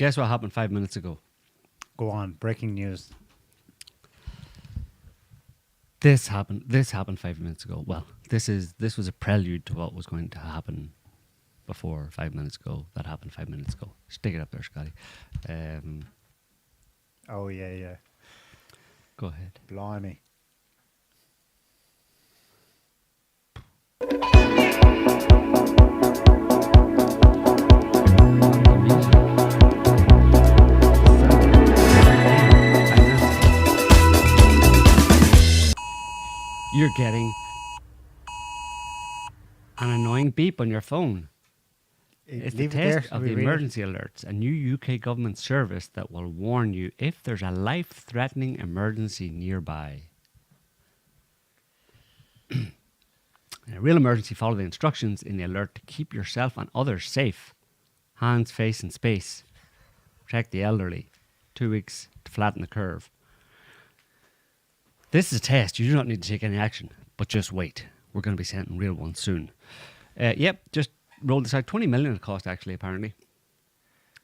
Guess what happened 5 minutes ago? Go on. Breaking news. This happened 5 minutes ago. Well, this was a prelude to what was going to happen before 5 minutes ago. That happened 5 minutes ago. Stick it up there, Scotty. Oh, yeah. Go ahead. Blimey. You're getting an annoying beep on your phone. It's the test of the emergency alerts, a new UK government service that will warn you if there's a life-threatening emergency nearby. In a real emergency, follow the instructions in the alert to keep yourself and others safe. Hands, face and space. Protect the elderly. 2 weeks to flatten the curve. This is a test. You do not need to take any action, but just wait. We're going to be sending real ones soon. Just rolled this out. 20 million it cost, actually, apparently.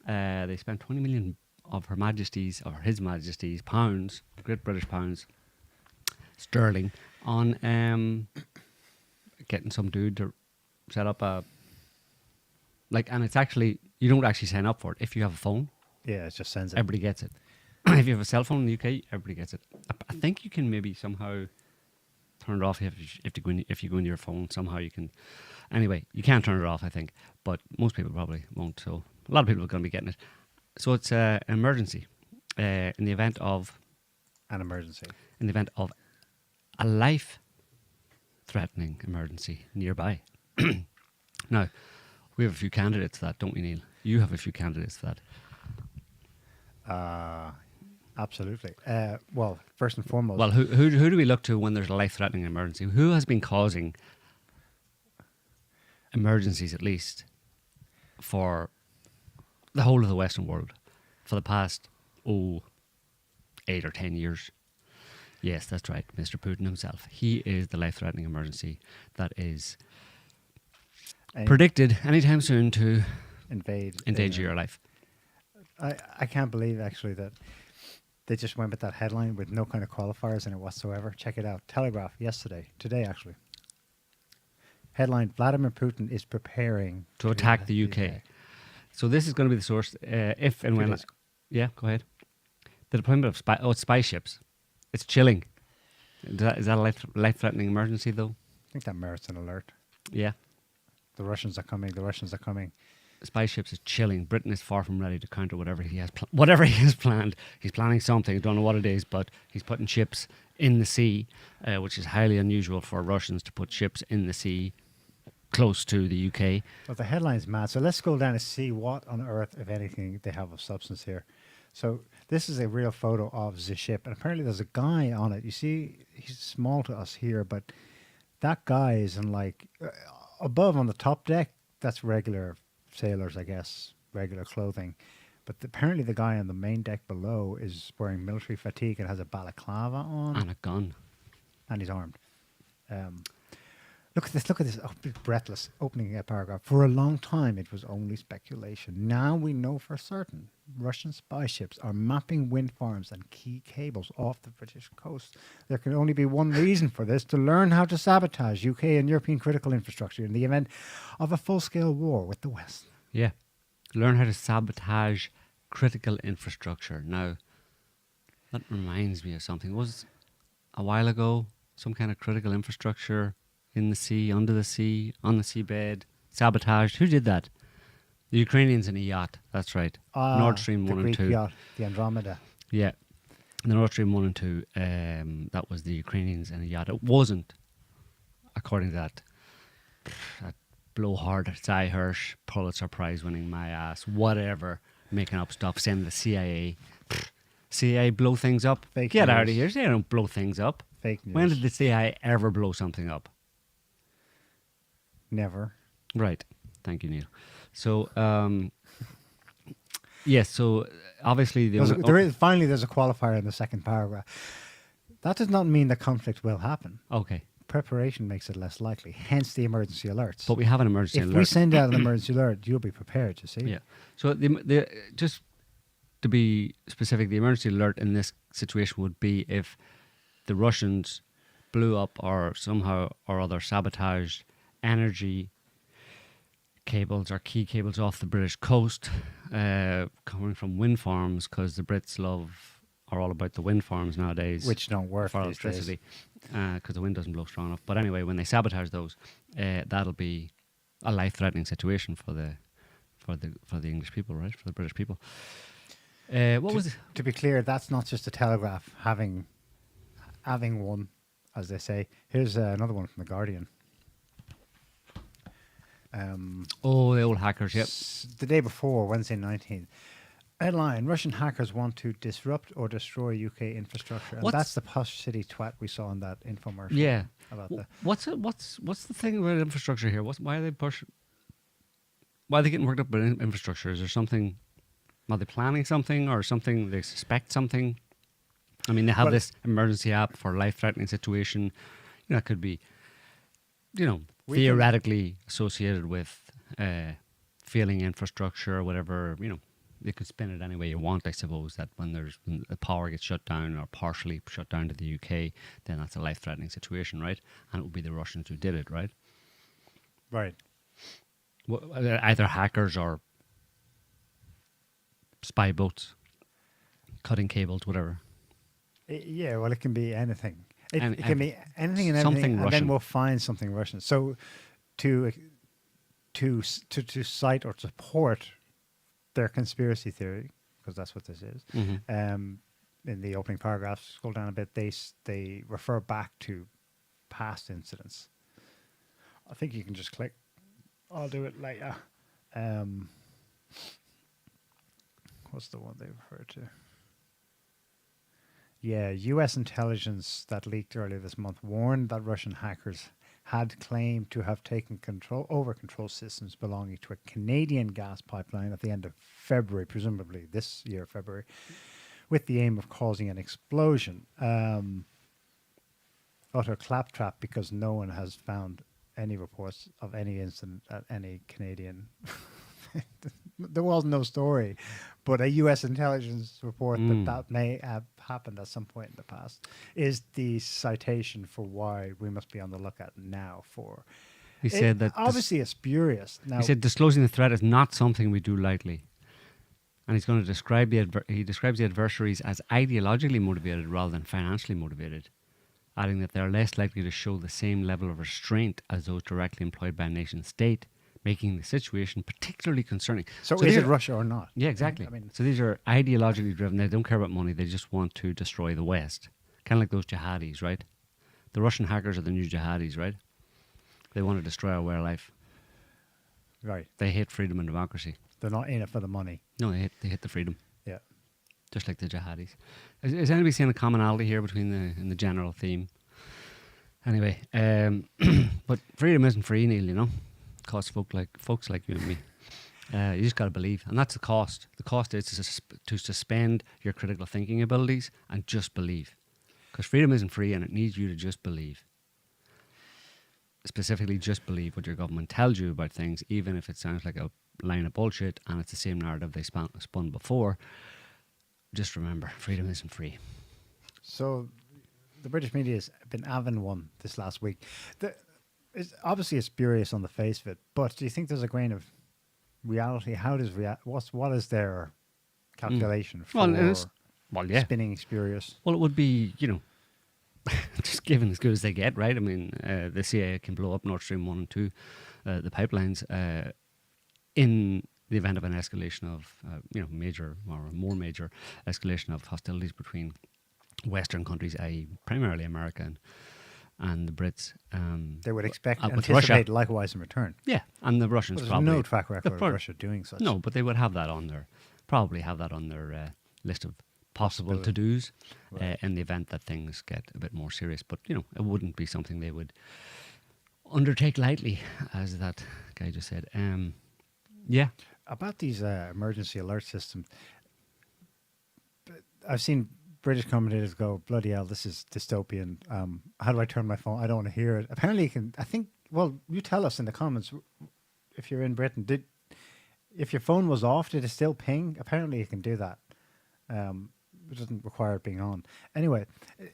They spent 20 million of Her Majesty's, or His Majesty's pounds, Great British pounds, sterling, on getting some dude to set up a... and it's actually, you don't actually sign up for it. If you have a phone, yeah, it just sends it. Everybody gets it. If you have a cell phone in the UK, everybody gets it. I think you can maybe somehow turn it off if you go into your phone. Somehow you can. Anyway, you can't turn it off, I think, but most people probably won't. So a lot of people are going to be getting it. So it's an emergency in the event of an emergency. In the event of a life-threatening emergency nearby. Now, we have a few candidates for that, don't we, Neil? You have a few candidates for that. Absolutely. Well, first and foremost... Well, who do we look to when there's a life-threatening emergency? Who has been causing emergencies, at least, for the whole of the Western world for the past, 8 or 10 years? Yes, that's right, Mr. Putin himself. He is the life-threatening emergency that is predicted anytime soon to endanger your life. I can't believe, actually, that they just went with that headline with no kind of qualifiers in it whatsoever. Check it out. Telegraph, today, actually. Headline, Vladimir Putin is preparing to attack the UK. So this is going to be the source, if and when... Yeah, go ahead. The deployment of spy ships. It's chilling. Is that a life-threatening emergency, though? I think that merits an alert. Yeah. The Russians are coming. Spy ships is chilling. Britain is far from ready to counter whatever he has planned. He's planning something. I don't know what it is, but he's putting ships in the sea, which is highly unusual for Russians to put ships in the sea close to the UK. Well, the headline's mad. So let's go down and see what on earth, if anything, they have of substance here. So this is a real photo of the ship, and apparently there's a guy on it. You see, he's small to us here, but that guy is in above on the top deck. That's regular sailors, I guess, regular clothing. But apparently the guy on the main deck below is wearing military fatigue and has a balaclava on. And a gun. And he's armed. Look at this. Oh, breathless. Opening a paragraph. For a long time, it was only speculation. Now we know for certain Russian spy ships are mapping wind farms and key cables off the British coast. There can only be one reason for this: to learn how to sabotage UK and European critical infrastructure in the event of a full-scale war with the West. Yeah. Learn how to sabotage critical infrastructure. Now, that reminds me of something. Was a while ago some kind of critical infrastructure in the sea, under the sea, on the seabed, sabotaged? Who did that? The Ukrainians in a yacht. That's right. Nord Stream 1 and 2. Yacht, the Andromeda. Yeah. The Nord Stream 1 and 2, that was the Ukrainians in a yacht. It wasn't, according to that blowhard Cy Hirsch, Pulitzer Prize winning my ass, whatever, making up stuff, saying the CIA. CIA blow things up? Fake Get news. out of here. They don't blow things up. Fake news. When did the CIA ever blow something up? Never. Right. Thank you, Neil. So, yes, so obviously... Finally, there's a qualifier in the second paragraph. That does not mean the conflict will happen. Okay. Preparation makes it less likely, hence the emergency alerts. But we have an emergency alert. If we send out an emergency alert, you'll be prepared, you see? Yeah. So, just to be specific, the emergency alert in this situation would be if the Russians blew up or somehow or other sabotaged energy cables or key cables off the British coast, coming from wind farms, because the Brits are all about the wind farms nowadays, Which don't work for these days. electricity, because the wind doesn't blow strong enough. But anyway, when they sabotage those, that'll be a life-threatening situation for the English people, right? For the British people. What was it? To be clear, that's not just a Telegraph having one, as they say. Here's another one from The Guardian. Oh, the old hackers, yep. The day before, Wednesday 19th. Headline, Russian hackers want to disrupt or destroy UK infrastructure. And that's the posh city twat we saw in that infomercial. Yeah. About What's the thing about infrastructure here? Why are they getting worked up about infrastructure? Is there something, are they planning something or something, they suspect something? I mean, they have this emergency app for life-threatening situation. You know, it could be, theoretically associated with failing infrastructure or whatever, you could spin it any way you want, I suppose, that when the power gets shut down or partially shut down to the UK, then that's a life-threatening situation, right? And it would be the Russians who did it, right? Right. Well, either hackers or spy boats, cutting cables, whatever. Yeah, well, it can be anything. It can be anything and something everything, and Russian. then we'll find something Russian. So to cite or support their conspiracy theory, because that's what this is, in the opening paragraph, scroll down a bit, they refer back to past incidents. I think you can just click. I'll do it later. What's the one they refer to? Yeah, U.S. intelligence that leaked earlier this month warned that Russian hackers had claimed to have taken over control systems belonging to a Canadian gas pipeline at the end of February, presumably this year, February, with the aim of causing an explosion. Utter claptrap, because no one has found any reports of any incident at any Canadian. There was no story, but a U.S. intelligence report that may have happened at some point in the past is the citation for why we must be on the lookout now for. He said that obviously it's spurious. Now, he said disclosing the threat is not something we do lightly, and he's going to describe he describes the adversaries as ideologically motivated rather than financially motivated, adding that they are less likely to show the same level of restraint as those directly employed by a nation state, making the situation particularly concerning. So is it Russia or not? Yeah, exactly. So these are ideologically driven. They don't care about money. They just want to destroy the West. Kind of like those jihadis, right? The Russian hackers are the new jihadis, right? They want to destroy our way of life. Right. They hate freedom and democracy. They're not in it for the money. No, they hate the freedom. Yeah. Just like the jihadis. Is anybody seeing a commonality here between in the general theme? Anyway, but freedom isn't free, Neil, Costs folks like you and me. You just got to believe, and that's the cost. The cost is to suspend your critical thinking abilities and just believe, because freedom isn't free, and it needs you to just believe. Specifically, just believe what your government tells you about things, even if it sounds like a line of bullshit, and it's the same narrative they spun before. Just remember, freedom isn't free. So, the British media has been having one this last week. Obviously, it's spurious on the face of it, but do you think there's a grain of reality? How does what is their calculation for spinning spurious? Well, it would be, just given as good as they get, right? I mean, the CIA can blow up Nord Stream 1 and 2, the pipelines, in the event of an escalation of, major or more major escalation of hostilities between Western countries, i.e. primarily America and the Brits. They would expect with anticipate Russia. Likewise in return. Yeah, and the Russians There's probably... no track record of Russia doing such. No, but they would have that on their... Probably have that on their list of possible to-dos in the event that things get a bit more serious. But, it wouldn't be something they would undertake lightly, as that guy just said. Yeah. About these emergency alert systems, I've seen British commentators go, bloody hell, this is dystopian. How do I turn my phone? I don't want to hear it. Apparently you can, you tell us in the comments, if you're in Britain, if your phone was off, did it still ping? Apparently you can do that. It doesn't require it being on. Anyway,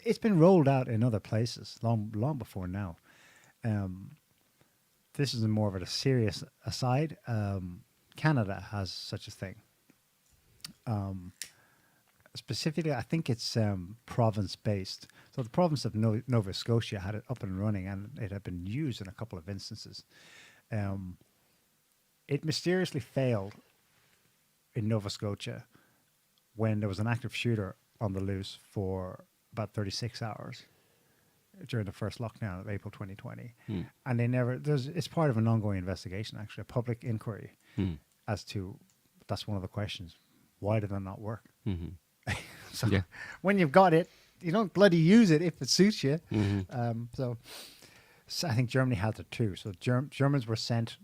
it's been rolled out in other places long before now. This is more of a serious aside. Canada has such a thing. Specifically, I think it's province-based. So the province of Nova Scotia had it up and running, and it had been used in a couple of instances. It mysteriously failed in Nova Scotia when there was an active shooter on the loose for about 36 hours during the first lockdown of April 2020. And they never, it's part of an ongoing investigation, actually, a public inquiry as to, that's one of the questions, why did that not work? So when you've got it, you don't bloody use it if it suits you. So I think Germany had it too. So Germans were sent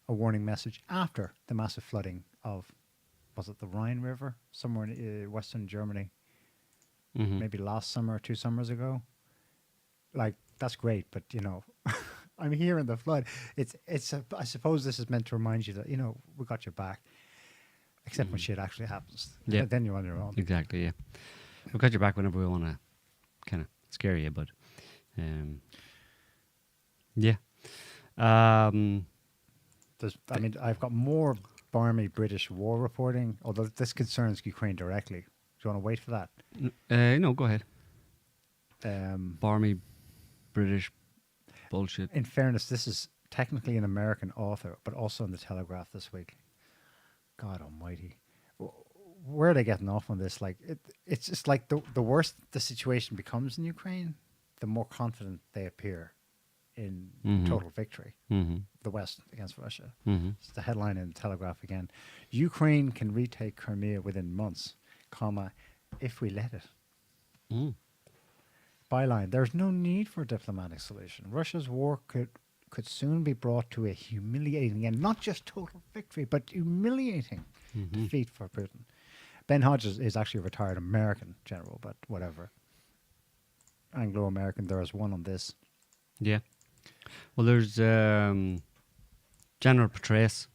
a warning message after the massive flooding of, was it the Rhine River, somewhere in Western Germany, maybe last summer or 2 summers ago. Like, that's great, but you know, I'm here in the flood. I suppose this is meant to remind you that, you know, we got your back, except when shit actually happens. Yeah. Then you're on your own. Exactly, yeah. We got your back whenever we want to kind of scare you, but yeah. I mean, I've got more barmy British war reporting, although this concerns Ukraine directly. Do you want to wait for that? No, go ahead. Barmy British bullshit. In fairness, this is technically an American author, but also in the Telegraph this week. God almighty. Where are they getting off on this? Like, it's just like the worse the situation becomes in Ukraine, the more confident they appear in total victory. The West against Russia. It's the headline in the Telegraph again. Ukraine can retake Crimea within months, comma, if we let it. Byline, there's no need for a diplomatic solution. Russia's war could soon be brought to a humiliating, and not just total victory, but humiliating defeat for Putin. Ben Hodges is actually a retired American general, but whatever. Anglo-American, there is one on this. Yeah. Well, there's General Petraeus,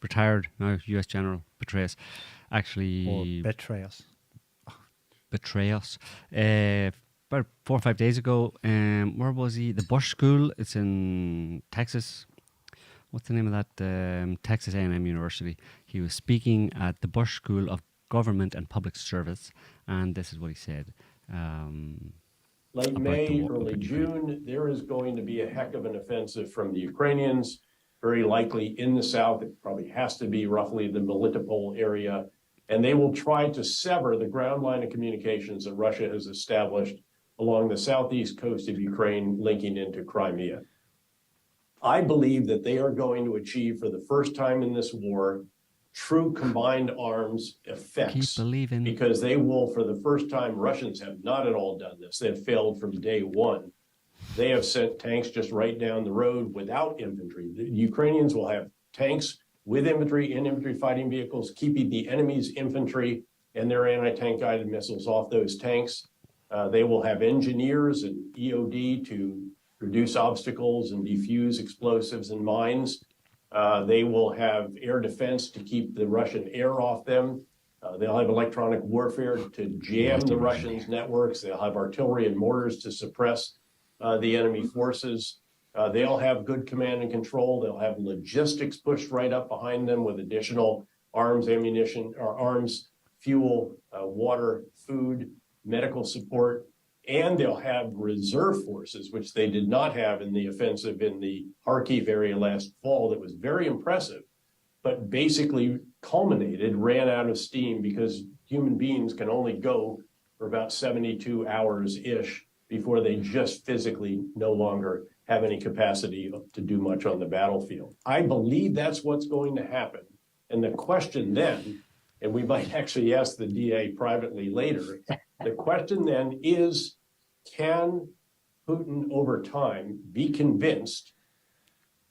retired now U.S. General Petraeus, actually... Or betray us. Betray us. About 4 or 5 days ago, where was he? The Bush School. It's in Texas. What's the name of that? Texas A&M University. He was speaking at the Bush School of Government and Public Service, and this is what he said. Late May, early June, there is going to be a heck of an offensive from the Ukrainians, very likely in the south. It probably has to be roughly the Melitopol area, and they will try to sever the ground line of communications that Russia has established along the southeast coast of Ukraine, linking into Crimea. I believe that they are going to achieve, for the first time in this war, true combined arms effects. Keep believing. Because they will, for the first time, Russians have not at all done this. They've failed from day one. They have sent tanks just right down the road without infantry. The Ukrainians will have tanks with infantry and infantry fighting vehicles, keeping the enemy's infantry and their anti-tank guided missiles off those tanks. They will have engineers and EOD to reduce obstacles and defuse explosives and mines. They will have air defense to keep the Russian air off them. They'll have electronic warfare to jam the Russians' networks. They'll have artillery and mortars to suppress the enemy forces. They'll have good command and control. They'll have logistics pushed right up behind them with additional arms, ammunition, or arms, fuel, water, food, medical support, and they'll have reserve forces, which they did not have in the offensive in the Kharkiv area last fall. That was very impressive, but basically culminated, ran out of steam because human beings can only go for about 72 hours-ish before they just physically no longer have any capacity to do much on the battlefield. I believe that's what's going to happen. And the question then, and we might actually ask the DA privately later, the question then is, can Putin over time be convinced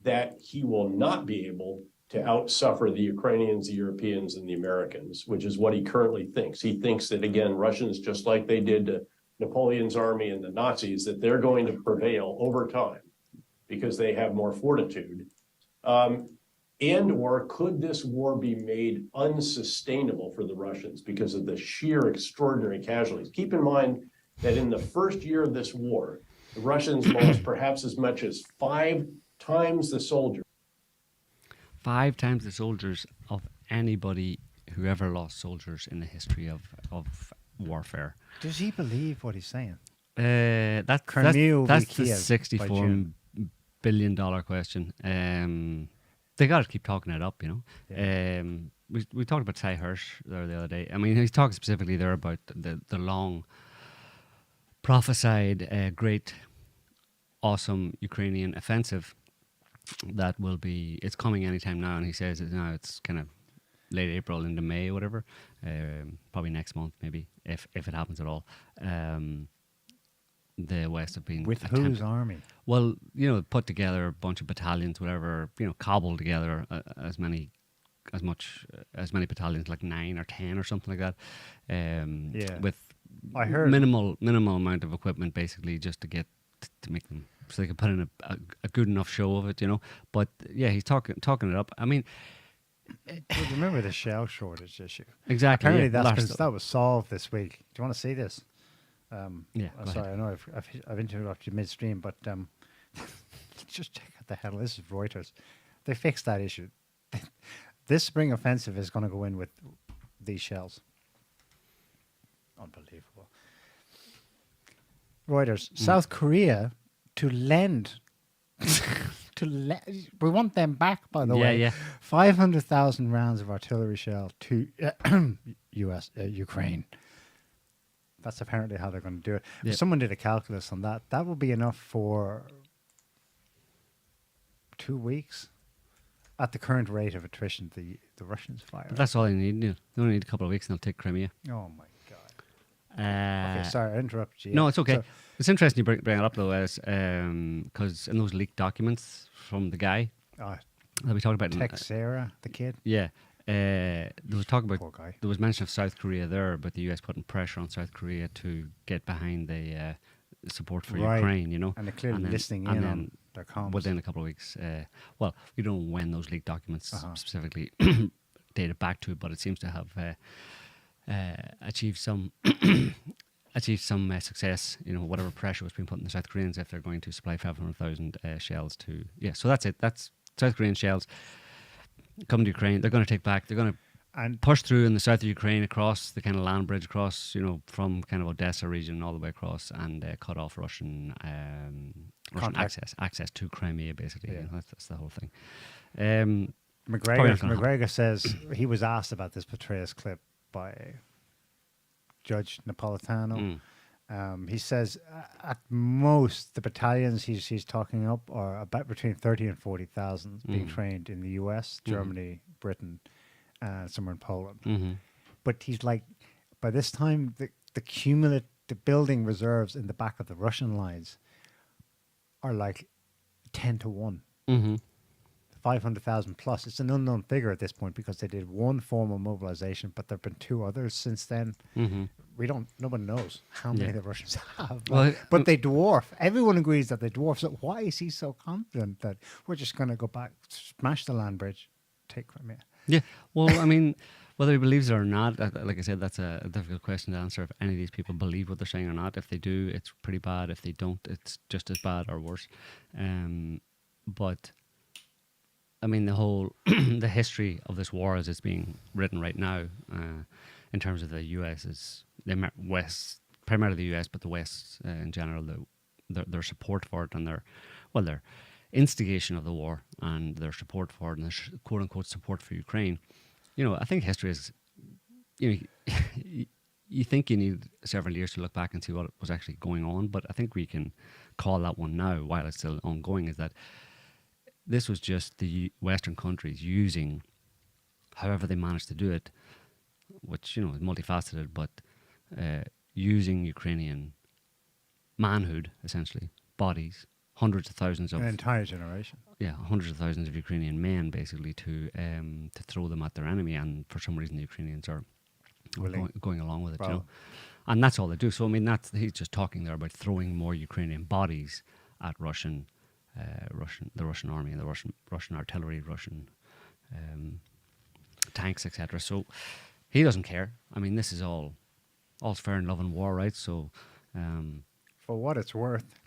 that he will not be able to outsuffer the Ukrainians, the Europeans, and the Americans, which is what he currently thinks. He thinks that, again, Russians, just like they did to Napoleon's army and the Nazis, that they're going to prevail over time because they have more fortitude. And or could this war be made unsustainable for the Russians because of the sheer extraordinary casualties? Keep in mind that in the first year of this war, the Russians lost perhaps as much as 5 times the soldiers. 5 times the soldiers of anybody who ever lost soldiers in the history of warfare. Does he believe what he's saying? Crimea will be that's the Kiev by June. $64 billion question. They got to keep talking it up, you know. Yeah. We talked about Ty Hirsch there the other day. I mean, he's talking specifically there about the long prophesied great, awesome Ukrainian offensive that will be, it's coming anytime now, and he says it's kind of late April into May or whatever, probably next month maybe, if it happens at all. The West have been With whose army? Well, put together a bunch of battalions, whatever, cobbled together as many battalions, like 9 or 10 or something like that. With I heard minimal amount of equipment, basically, just to get to make them so they can put in a good enough show of it, But yeah, he's talking it up. I mean, well, remember the shell shortage issue? Exactly. Apparently, that was solved this week. Do you want to see this? Sorry, I know I've interrupted you midstream, but just check out the hell. This is Reuters. They fixed that issue. This spring offensive is going to go in with these shells. Unbelievable. Reuters. South Korea to lend. We want them back, by the way. Yeah. 500,000 rounds of artillery shell to Ukraine. That's apparently how they're going to do it. Yep. Someone did a calculus on that. That will be enough for 2 weeks at the current rate of attrition the Russians fire. But that's all they need. They only need a couple of weeks and they'll take Crimea. Oh my God. Okay, sorry, I interrupted you. No, it's okay. So, it's interesting you bring it up, though, because in those leaked documents from the guy that we talked about, Texera, the kid. Yeah, there was talk about. Poor guy. There was mention of South Korea there, but the US putting pressure on South Korea to get behind the support for Ukraine. And they're clearly listening in on their comms. Within a couple of weeks. Well, we don't know when those leaked documents specifically dated back to, but it seems to have achieved some success. Whatever pressure was being put on the South Koreans, if they're going to supply 500,000 shells to. Yeah, so that's it. That's South Korean shells coming to Ukraine. They're going to take back. They're going to push through in the south of Ukraine across the kind of land bridge across, from kind of Odessa region all the way across, and cut off Russian access to Crimea. Basically, Yeah. That's the whole thing. McGregor says he was asked about this Petraeus clip by Judge Napolitano. He says at most the battalions he's talking up are about between 30 and 40,000 being trained in the US, Germany, Britain, somewhere in Poland. But he's like, by this time the building reserves in the back of the Russian lines are like 10 to 1. 500,000 plus. It's an unknown figure at this point because they did one formal mobilization, but there have been 2 others since then. Nobody knows how many the Russians have. But they dwarf. Everyone agrees that they dwarf. So why is he so confident that we're just going to go back, smash the land bridge, take Crimea? Yeah. Well, I mean, whether he believes it or not, like I said, that's a difficult question to answer. If any of these people believe what they're saying or not. If they do, it's pretty bad. If they don't, it's just as bad or worse. But I mean, the whole the history of this war as it's being written right now, in terms of the U.S. is the West, primarily the U.S., but the West in general, their support for it and their instigation of the war and their support for it and their quote unquote support for Ukraine. I think history is, you think you need several years to look back and see what was actually going on, but I think we can call that one now while it's still ongoing. Is that this was just the Western countries using, however they managed to do it, which, is multifaceted, but using Ukrainian manhood, essentially, bodies, hundreds of thousands of... An entire generation. Yeah, hundreds of thousands of Ukrainian men, basically, to throw them at their enemy, and for some reason the Ukrainians are going along with it, And that's all they do. So, I mean, he's just talking there about throwing more Ukrainian bodies at the Russian army and the Russian artillery, Russian tanks, etc. So he doesn't care. I mean, this is all's fair in love and war, right? So, For what it's worth,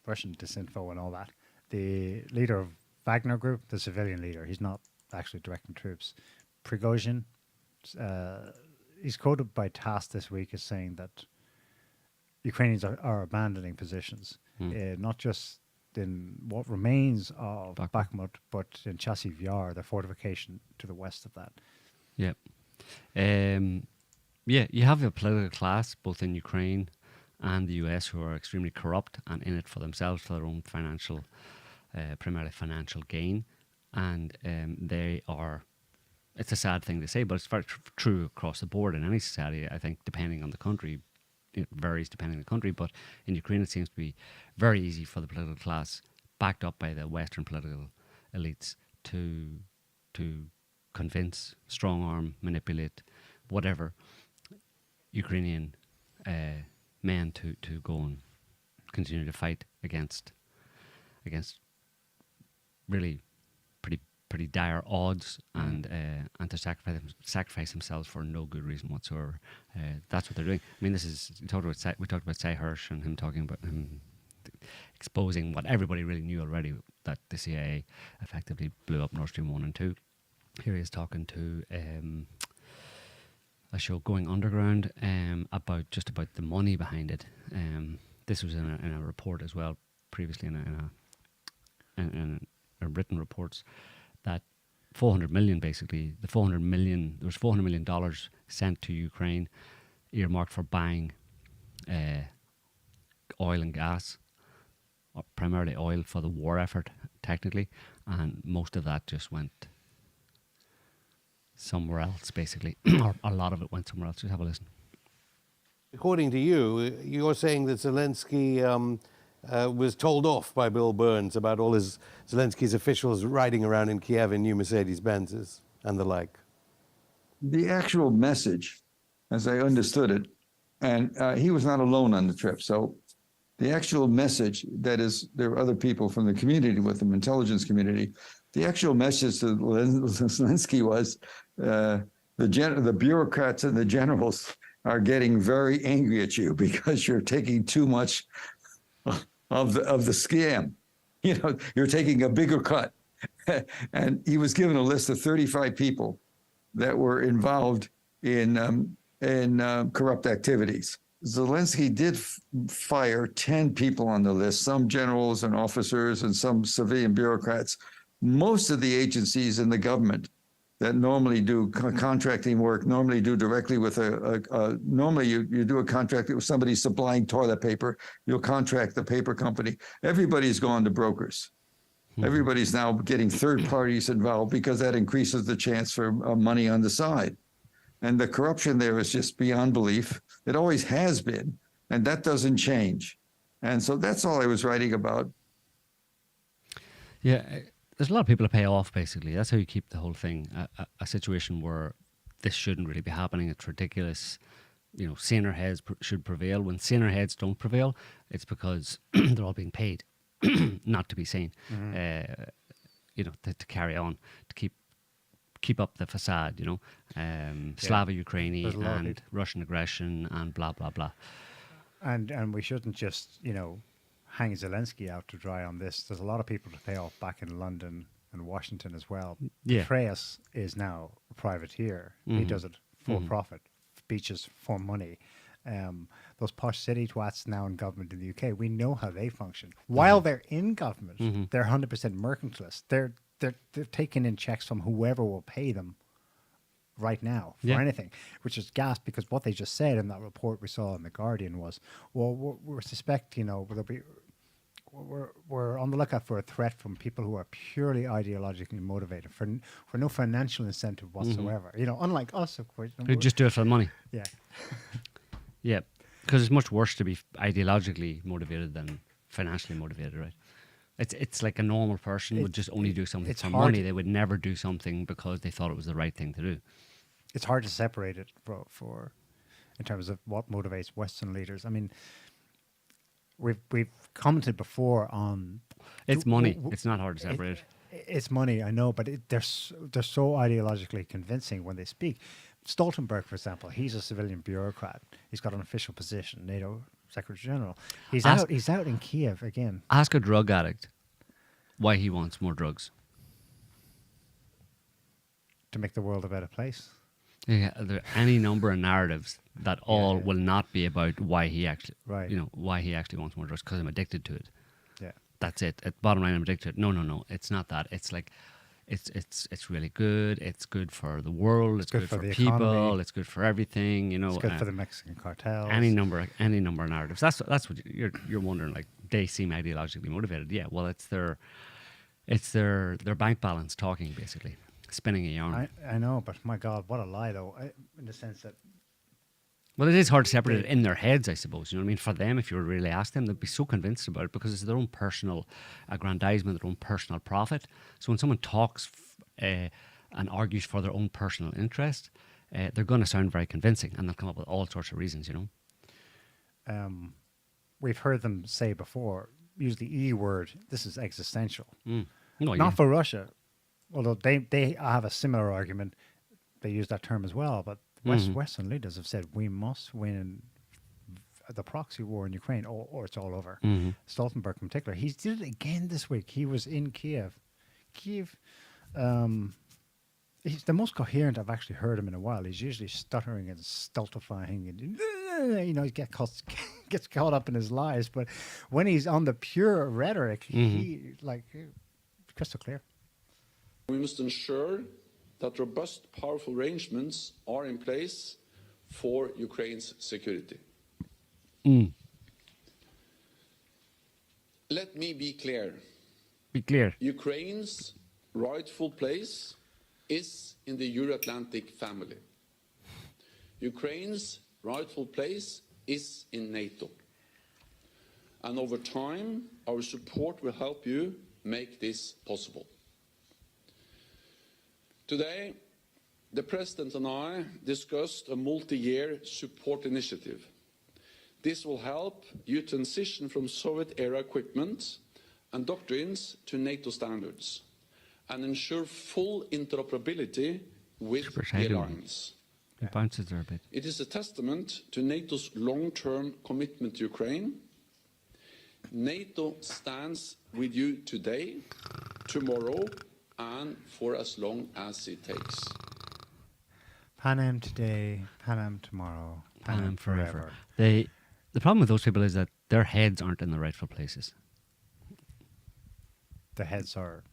Russian disinfo and all that, the leader of Wagner Group, the civilian leader, he's not actually directing troops. Prigozhin, he's quoted by TASS this week as saying that Ukrainians are abandoning positions, not just in what remains of Bakhmut, but in Chasiv Yar, the fortification to the west of that. yeah. Yeah, you have a political class, both in Ukraine and the US, who are extremely corrupt and in it for themselves, for their own financial, primarily financial gain. And they are, it's a sad thing to say, but it's very true across the board in any society, I think, depending on the country. It varies depending on the country, but in Ukraine it seems to be very easy for the political class, backed up by the Western political elites, to convince, strong arm, manipulate, whatever, Ukrainian men to go and continue to fight against really pretty dire odds, and to sacrifice themselves for no good reason whatsoever. That's what they're doing. I mean, this is we talked about Cy Hirsch and him talking about him exposing what everybody really knew already, that the CIA effectively blew up Nord Stream 1 and 2. Here he is talking to a show Going Underground about the money behind it. This was in a report as well previously, in a written reports, that 400 million, basically, there was $400 million sent to Ukraine, earmarked for buying oil and gas, primarily oil for the war effort, technically, and most of that just went somewhere else, basically, or a lot of it went somewhere else. Just have a listen. According to you, you're saying that Zelensky was told off by Bill Burns about all Zelensky's officials riding around in Kiev in new Mercedes-Benzes and the like. The actual message, as I understood it, and he was not alone on the trip, so the actual message, that is, there were other people from the community with him, intelligence community, the actual message to Zelensky was the bureaucrats and the generals are getting very angry at you because you're taking too much of the scam. You know, you're taking a bigger cut. And he was given a list of 35 people that were involved in corrupt activities. Zelensky did fire 10 people on the list, some generals and officers and some civilian bureaucrats. Most of the agencies in the government that normally do contracting work, normally do directly with normally you do a contract with somebody supplying toilet paper, you'll contract the paper company. Everybody's gone to brokers. Everybody's now getting third parties involved because that increases the chance for money on the side. And the corruption there is just beyond belief. It always has been, and that doesn't change. And so that's all I was writing about. Yeah, there's a lot of people to pay off, basically. That's how you keep the whole thing a situation where this shouldn't really be happening. It's ridiculous. You know, saner heads should prevail. When saner heads don't prevail, it's because they're all being paid not to be sane. You know, to carry on, to keep up the facade, you know, Slavo-Ukrainian and Russian aggression and blah, blah, blah. And we shouldn't just, you know, hang Zelensky out to dry on this. There's a lot of people to pay off back in London and Washington as well. Yeah. Petraeus is now a privateer. He does it for profit, beaches for money. Those posh city twats now in government in the UK, we know how they function. While they're in government, they're 100% mercantilist. They're taking in checks from whoever will pay them right now for anything, which is gas, because what they just said in that report we saw in The Guardian was, well, we're suspect, you know, we're on the lookout for a threat from people who are purely ideologically motivated for no financial incentive whatsoever. You know, unlike us, of course. Who just do it for the money. Yeah. Yeah, because it's much worse to be ideologically motivated than financially motivated, right? It's like a normal person would just only do something for money. They would never do something because they thought it was the right thing to do. It's hard to separate it for in terms of what motivates Western leaders. I mean, we've commented before on... It's money. It's not hard to separate. It's money, I know, but they're so ideologically convincing when they speak. Stoltenberg, for example, he's a civilian bureaucrat. He's got an official position, NATO Secretary General. He's out in Kiev again. Ask a drug addict why he wants more drugs. To make the world a better place. Yeah, there are any number of narratives that all will not be about why he actually, why he actually wants more drugs, because I'm addicted to it. Yeah. That's it. At bottom line, I'm addicted. No. It's not that. It's like, it's really good. It's good for the world. It's good for the people. economy. It's good for everything. It's good for the Mexican cartels. Any number of narratives. That's what you're wondering. Like, they seem ideologically motivated. Yeah. Well, it's their bank balance talking, basically, spinning a yarn. I know, but my God, what a lie, though. In the sense that. Well, it is hard to separate it in their heads, I suppose. You know what I mean? For them, if you were to really ask them, they'd be so convinced about it because it's their own personal aggrandizement, their own personal profit. So when someone talks and argues for their own personal interest, they're going to sound very convincing, and they'll come up with all sorts of reasons, you know? We've heard them say before, use the E word, this is existential. Not for Russia, although they have a similar argument. They use that term as well, but Western leaders have said we must win the proxy war in Ukraine, or it's all over. Stoltenberg in particular, he did it again this week. He was in Kiev. He's the most coherent I've actually heard him in a while. He's usually stuttering and stultifying, and he gets caught up in his lies. But when he's on the pure rhetoric, he crystal clear. We must ensure that robust, powerful arrangements are in place for Ukraine's security. Let me be clear. Be clear. Ukraine's rightful place is in the Euro-Atlantic family. Ukraine's rightful place is in NATO. And over time, our support will help you make this possible. Today, the President and I discussed a multi-year support initiative. This will help you transition from Soviet-era equipment and doctrines to NATO standards and ensure full interoperability with the alliance. It bounces there a bit. It is a testament to NATO's long-term commitment to Ukraine. NATO stands with you today, tomorrow, and for as long as it takes. Panem today, Panem tomorrow, Panem forever. The problem with those people is that their heads aren't in the rightful places. The heads are...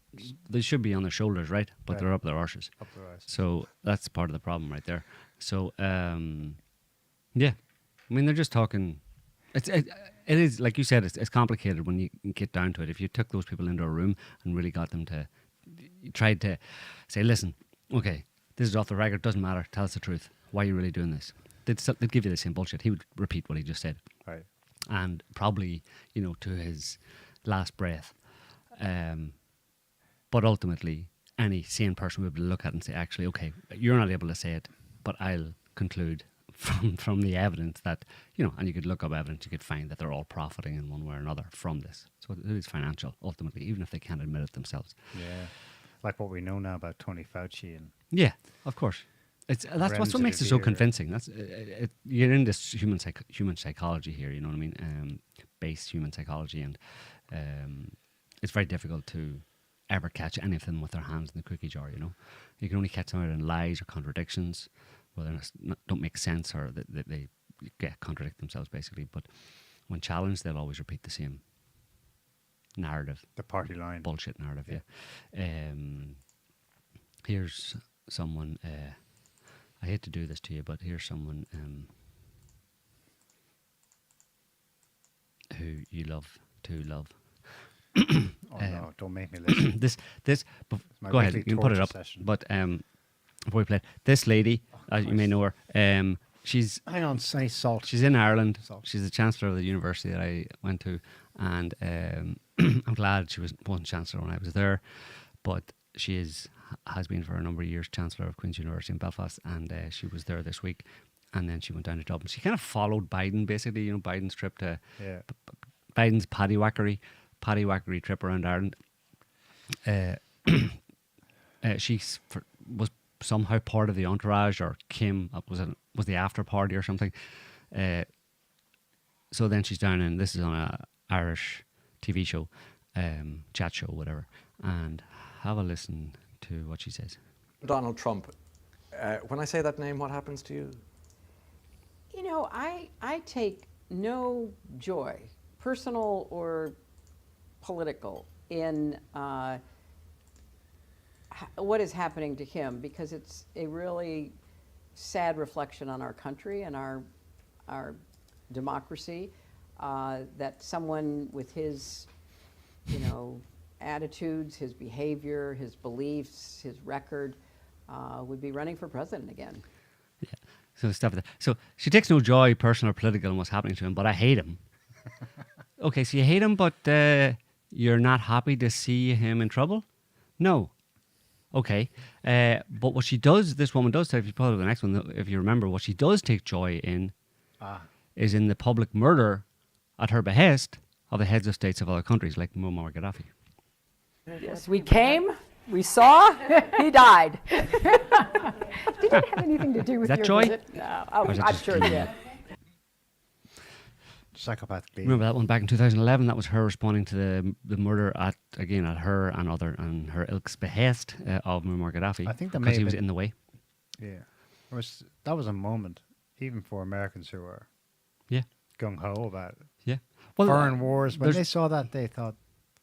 They should be on their shoulders, right? But they're up their arses. Up their arses. So that's part of the problem right there. So, yeah. I mean, they're just talking... It is, like you said, it's complicated when you get down to it. If you took those people into a room and really got them to... You tried to say, listen, okay, this is off the record, doesn't matter, tell us the truth. Why are you really doing this? They'd give you the same bullshit. He would repeat what he just said. Right. And probably, to his last breath. But ultimately, any sane person would look at it and say, actually, okay, you're not able to say it, but I'll conclude from the evidence that, and you could look up evidence, you could find that they're all profiting in one way or another from this. So it is financial, ultimately, even if they can't admit it themselves. Yeah. Like what we know now about Tony Fauci. And of course. That's what makes it so convincing. That's you're in this human psychology here, you know what I mean? Base human psychology, and it's very difficult to ever catch any of them with their hands in the cookie jar. You can only catch them out in lies or contradictions, whether they don't make sense or they contradict themselves basically. But when challenged, they'll always repeat the same narrative, the party line, bullshit narrative. Here's someone. I hate to do this to you, but here's someone who you love to love. No, don't make me listen. Go ahead, you can put it up. Session. But before we play it, this lady, as you may know her, she's... Hang on, say Salt. She's in Ireland. Salt. She's the Chancellor of the university that I went to, and I'm glad she wasn't Chancellor when I was there, but she has been for a number of years Chancellor of Queen's University in Belfast, and she was there this week, and then she went down to Dublin. She kind of followed Biden, basically, Biden's trip to... Biden's paddywhackery trip around Ireland. was somehow part of the entourage, or came up was the after party or something. So then she's down, and this is on a Irish TV show, chat show, whatever. And have a listen to what she says. Donald Trump. When I say that name, what happens to you? You know, I take no joy, personal or political, in what is happening to him, because it's a really sad reflection on our country and our democracy, that someone with his, attitudes, his behavior, his beliefs, his record, would be running for president again. Yeah. So stuff like that. So she takes no joy, personal or political, in what's happening to him, but I hate him. Okay, so you hate him, but you're not happy to see him in trouble? No. Okay. But what she does, this woman does, if you pull up the next one, if you remember, what she does take joy in is in the public murder at her behest of the heads of states of other countries, like Muammar Gaddafi. Yes, we came, we saw, he died. Did it have anything to do with that your joy? visit? No, I'm sure it did. Psychopathic. Remember that one back in 2011? That was her responding to the murder at her and her ilk's behest of Muammar Gaddafi. I think that because may he have was been- in the way. Yeah. That was a moment, even for Americans who were Yeah, gung-ho about yeah. Well, foreign wars. When there's- they saw that, they thought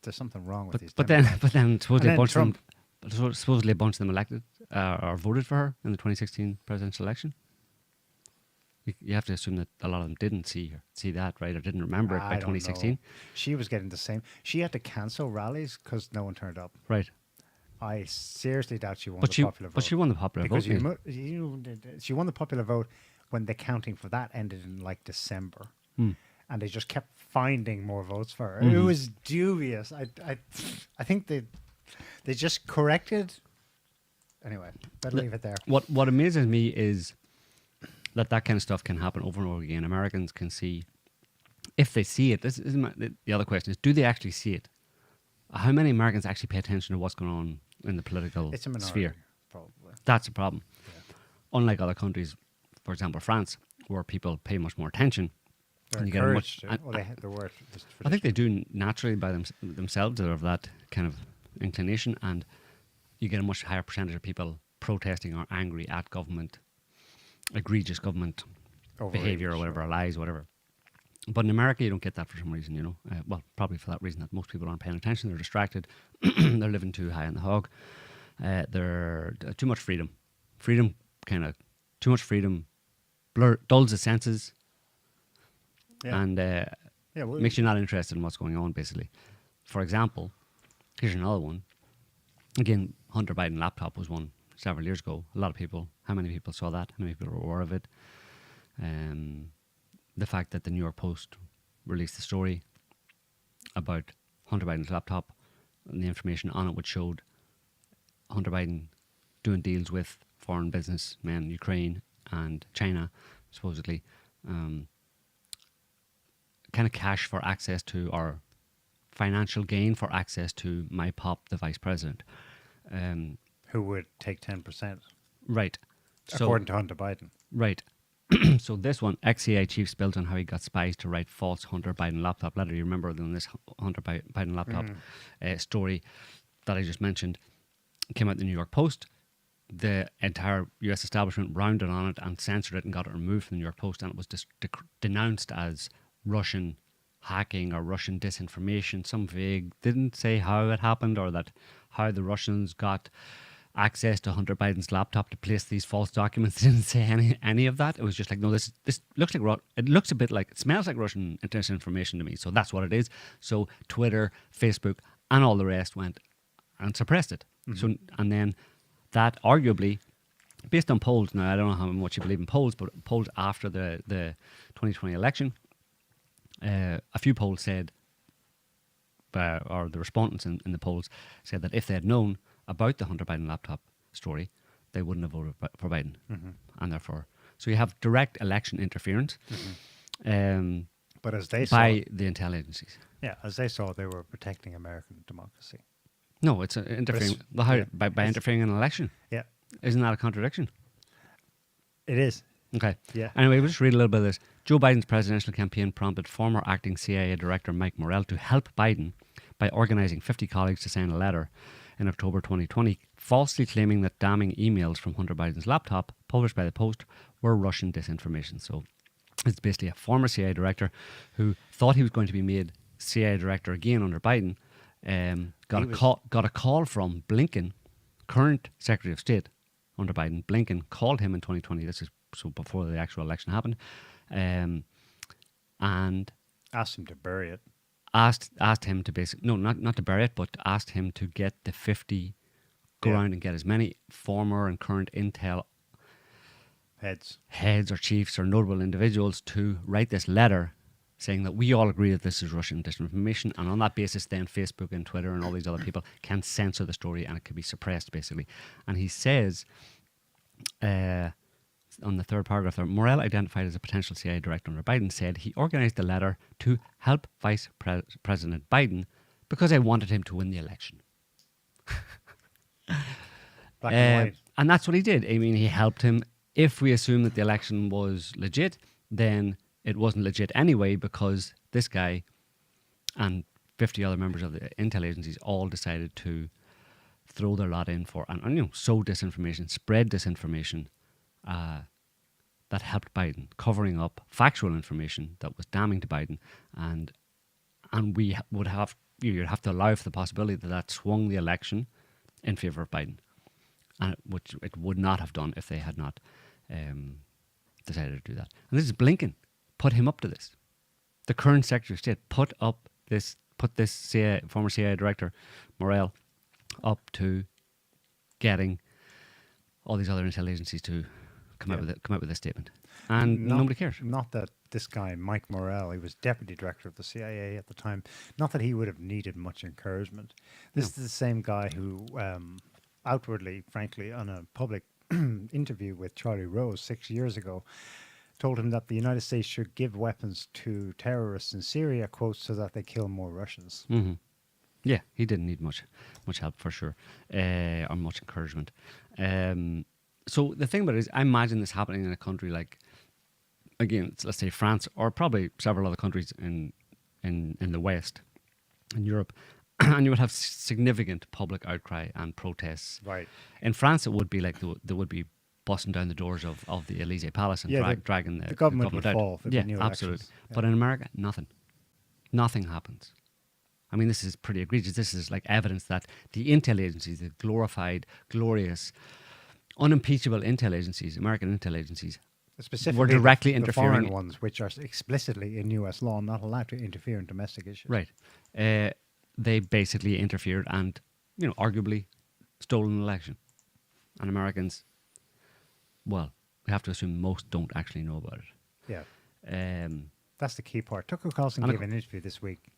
there's something wrong with these But then Democrats. supposedly And then supposedly a bunch of them elected or voted for her in the 2016 presidential election. You have to assume that a lot of them didn't see that, right, or didn't remember it by I don't 2016. know. She was getting the same. She had to cancel rallies because no one turned up. Right. I seriously doubt she won But the she popular vote. but she won the popular because vote. she won the popular vote when the counting for that ended in like December, Hmm. and they just kept finding more votes for her. Mm-hmm. It was dubious. I think they just corrected. Anyway, better leave it there. What amazes me is that kind of stuff can happen over and over again. Americans can see, if they see it. This is the other question: is do they actually see it? How many Americans actually pay attention to what's going on in the political It's a minority, sphere? probably. That's a problem. Unlike other countries, for example, France, where people pay much more attention. They're and you get a encouraged much. to. Well, the word. I think they do naturally by themselves. They're of that kind of inclination, and you get a much higher percentage of people protesting or angry at government, egregious government behavior or whatever, or lies, whatever. But in America, you don't get that for some reason, well, probably for that reason that most people aren't paying attention. They're distracted. They're living too high in the hog. They're too much freedom. Too much freedom dulls the senses and makes you not interested in what's going on, basically. For example, here's another one. Again, Hunter Biden laptop was one several years ago. A lot of people, how many people saw that? How many people were aware of it? The fact that the New York Post released a story about Hunter Biden's laptop and the information on it, which showed Hunter Biden doing deals with foreign businessmen, Ukraine and China, supposedly, kind of cash for access to, or financial gain for access to my pop, the vice president. Who would take 10%, Right. according to Hunter Biden. Right. So this one, ex-CIA chief spilled on how he got spies to write false Hunter Biden laptop letter. You remember in this Hunter Biden laptop story that I just mentioned, came out in the New York Post. The entire US establishment rounded on it and censored it and got it removed from the New York Post, and it was denounced as Russian hacking or Russian disinformation. Some vague, didn't say how it happened or that how the Russians got access to Hunter Biden's laptop to place these false documents. Didn't say any of that. It was just like, no, this looks like, it looks a bit like, it smells like Russian disinformation to me. So that's what it is. So Twitter, Facebook, and all the rest went and suppressed it. So, and then that arguably, based on polls, now I don't know how much you believe in polls, but polls after the 2020 election, a few polls said, or the respondents in the polls said that if they had known about the Hunter Biden laptop story, they wouldn't have voted for Biden. And therefore, so you have direct election interference But as they by saw, the intelligence agencies. as they saw, they were protecting American democracy. No, it's interfering. Well, how, yeah. by interfering in an election. Yeah, Isn't that a contradiction? it is. Okay. Yeah. Anyway, we'll just read a little bit of this. Joe Biden's presidential campaign prompted former acting CIA Director Mike Morell to help Biden by organising 50 colleagues to sign a letter in October 2020, falsely claiming that damning emails from Hunter Biden's laptop, published by the Post, were Russian disinformation. So it's basically a former CIA director who thought he was going to be made CIA director again under Biden. Got a call from Blinken, current Secretary of State under Biden. Blinken called him in 2020. This is so before the actual election happened, and Asked him to bury it. asked him to not to bury it, but asked him to get the 50, go around and get as many former and current intel heads or chiefs or notable individuals to write this letter saying that we all agree that this is Russian disinformation, and on that basis then Facebook and Twitter and all these other people can censor the story and it can be suppressed, basically. And he says on the third paragraph there, Morell, identified as a potential CIA director under Biden, said he organised the letter to help Vice President Biden because I wanted him to win the election. Black and white. And that's what he did. I mean, he helped him. If we assume that the election was legit, then it wasn't legit anyway, because this guy and 50 other members of the intel agencies all decided to throw their lot in for and sow disinformation, spread disinformation that helped Biden, covering up factual information that was damning to Biden, and we would have you'd have to allow for the possibility that that swung the election in favor of Biden, and which it would not have done if they had not decided to do that. And this is Blinken put him up to this. The current Secretary of State put this former CIA director Morell up to getting all these other intel agencies to come out with a statement, and nobody cares. Not that this guy Mike Morell, he was deputy director of the CIA at the time. Not that he would have needed much encouragement. This is the same guy who, outwardly, frankly, on a public interview with Charlie Rose 6 years ago, told him that the United States should give weapons to terrorists in Syria, quote, so that they kill more Russians. Mm-hmm. Yeah, he didn't need much help for sure, or much encouragement. So the thing about it is, I imagine this happening in a country like, again, let's say France, or probably several other countries in the West, in Europe, and you would have significant public outcry and protests. Right. In France, it would be like they would be busting down the doors of the Élysée Palace and dragging the government would out. fall for the new absolutely. elections. Yeah. But in America, nothing happens. I mean, this is pretty egregious. This is like evidence that the intel agencies, the glorified, glorious, unimpeachable intel agencies, American intel agencies, Specifically were directly the interfering. foreign ones, which are explicitly in U.S. law not allowed to interfere in domestic issues. Right. They basically interfered and, arguably stolen an election. And Americans, well, we have to assume most don't actually know about it. Yeah. That's the key part. Tucker Carlson gave an interview this week.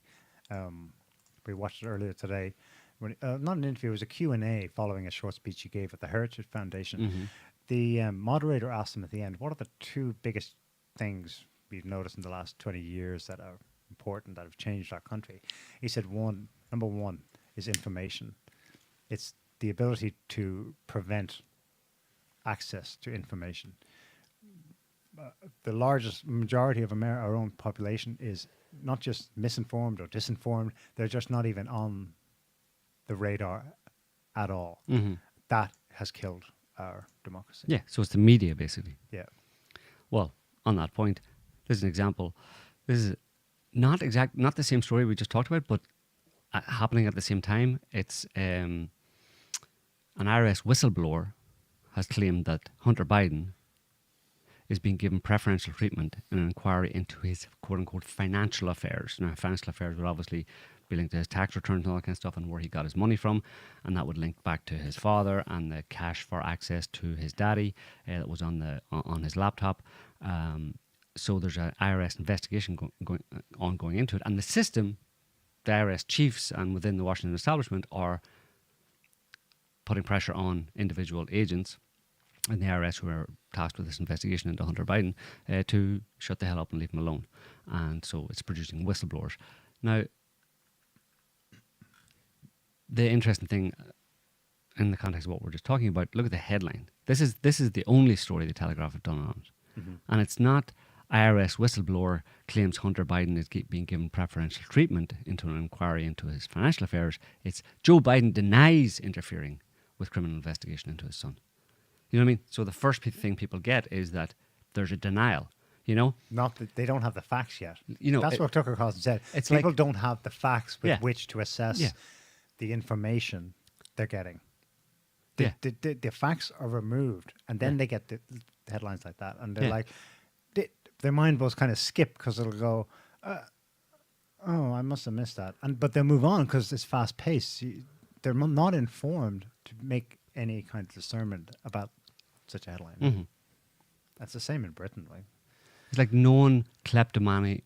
We watched it earlier today. Not an interview, it was a Q&A following a short speech he gave at the Heritage Foundation. Mm-hmm. The moderator asked him at the end, what are the two biggest things we've noticed in the last 20 years that are important, that have changed our country? He said, number one is information. It's the ability to prevent access to information. The largest majority of our own population is not just misinformed or disinformed, they're just not even on the radar at all. Mm-hmm. That has killed our democracy. Yeah, so it's the media, basically. Yeah. Well, on that point, this is an example. This is not the same story we just talked about, but happening at the same time. It's an IRS whistleblower has claimed that Hunter Biden is being given preferential treatment in an inquiry into his quote-unquote financial affairs. Now, financial affairs would obviously be linked to his tax returns and all that kind of stuff and where he got his money from, and that would link back to his father and the cash for access to his daddy that was on his laptop. So there's an IRS investigation ongoing into it, and the system, the IRS chiefs and within the Washington establishment are putting pressure on individual agents and the IRS who are tasked with this investigation into Hunter Biden to shut the hell up and leave him alone. And so it's producing whistleblowers. Now, the interesting thing in the context of what we're just talking about, look at the headline. This is the only story the Telegraph have done on it. And it's not IRS whistleblower claims Hunter Biden is being given preferential treatment into an inquiry into his financial affairs. It's Joe Biden denies interfering with criminal investigation into his son. You know what I mean? So the first thing people get is that there's a denial. You know, Not that they don't have the facts yet. You know, that's what Tucker Carlson said. it's People like- don't have the facts with Yeah. which to assess Yeah. the information they're getting. Yeah. The facts are removed, and then they get the headlines like that, and they're Yeah. like, their mind will kind of skip because it'll go, oh, I must have missed that, but they'll move on because it's fast paced. They're not informed to make any kind of discernment about such a headline. Mhm. That's the same in Britain, like. it's like known kleptomaniac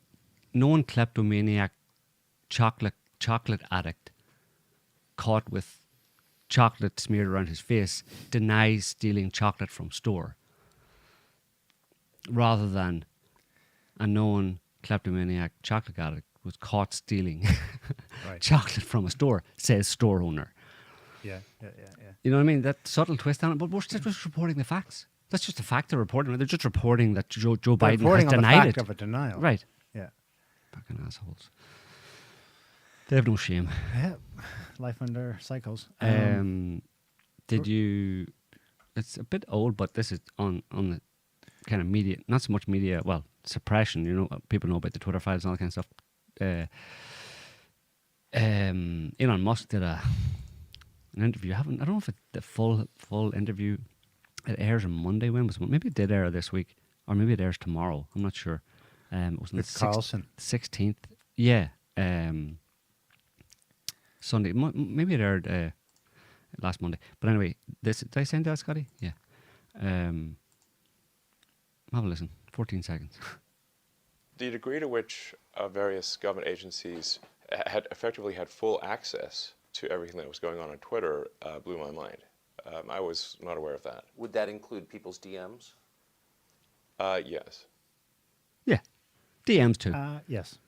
chocolate addict caught with chocolate smeared around his face denies stealing chocolate from store, rather than a known kleptomaniac chocolate addict was caught stealing Right. chocolate from a store, says store owner. Yeah. You know what I mean? That subtle twist on it, but we're still just reporting the facts. That's just a fact they're reporting. They're just reporting that Joe They're Biden reporting has on the denied fact it. of a denial. Right. Yeah. Fucking assholes. They have no shame. Yeah. Life under cycles. Did you? It's a bit old, but this is on the kind of media, not so much media. Well, suppression. You know, people know about the Twitter files and all that kind of stuff. Elon Musk did an interview. I don't know if it's the full interview. It airs on Monday. When was it? Maybe it did air this week, or maybe it airs tomorrow. I'm not sure. It was on With the Carlson. 16th. Yeah. Sunday. Maybe it aired last Monday. But anyway, did I send that, Scotty? Yeah. Have a listen. 14 seconds. The degree to which various government agencies had effectively had full access to everything that was going on Twitter blew my mind. I was not aware of that. Would that include people's DMs? Yes. Yeah. DMs too. Yes.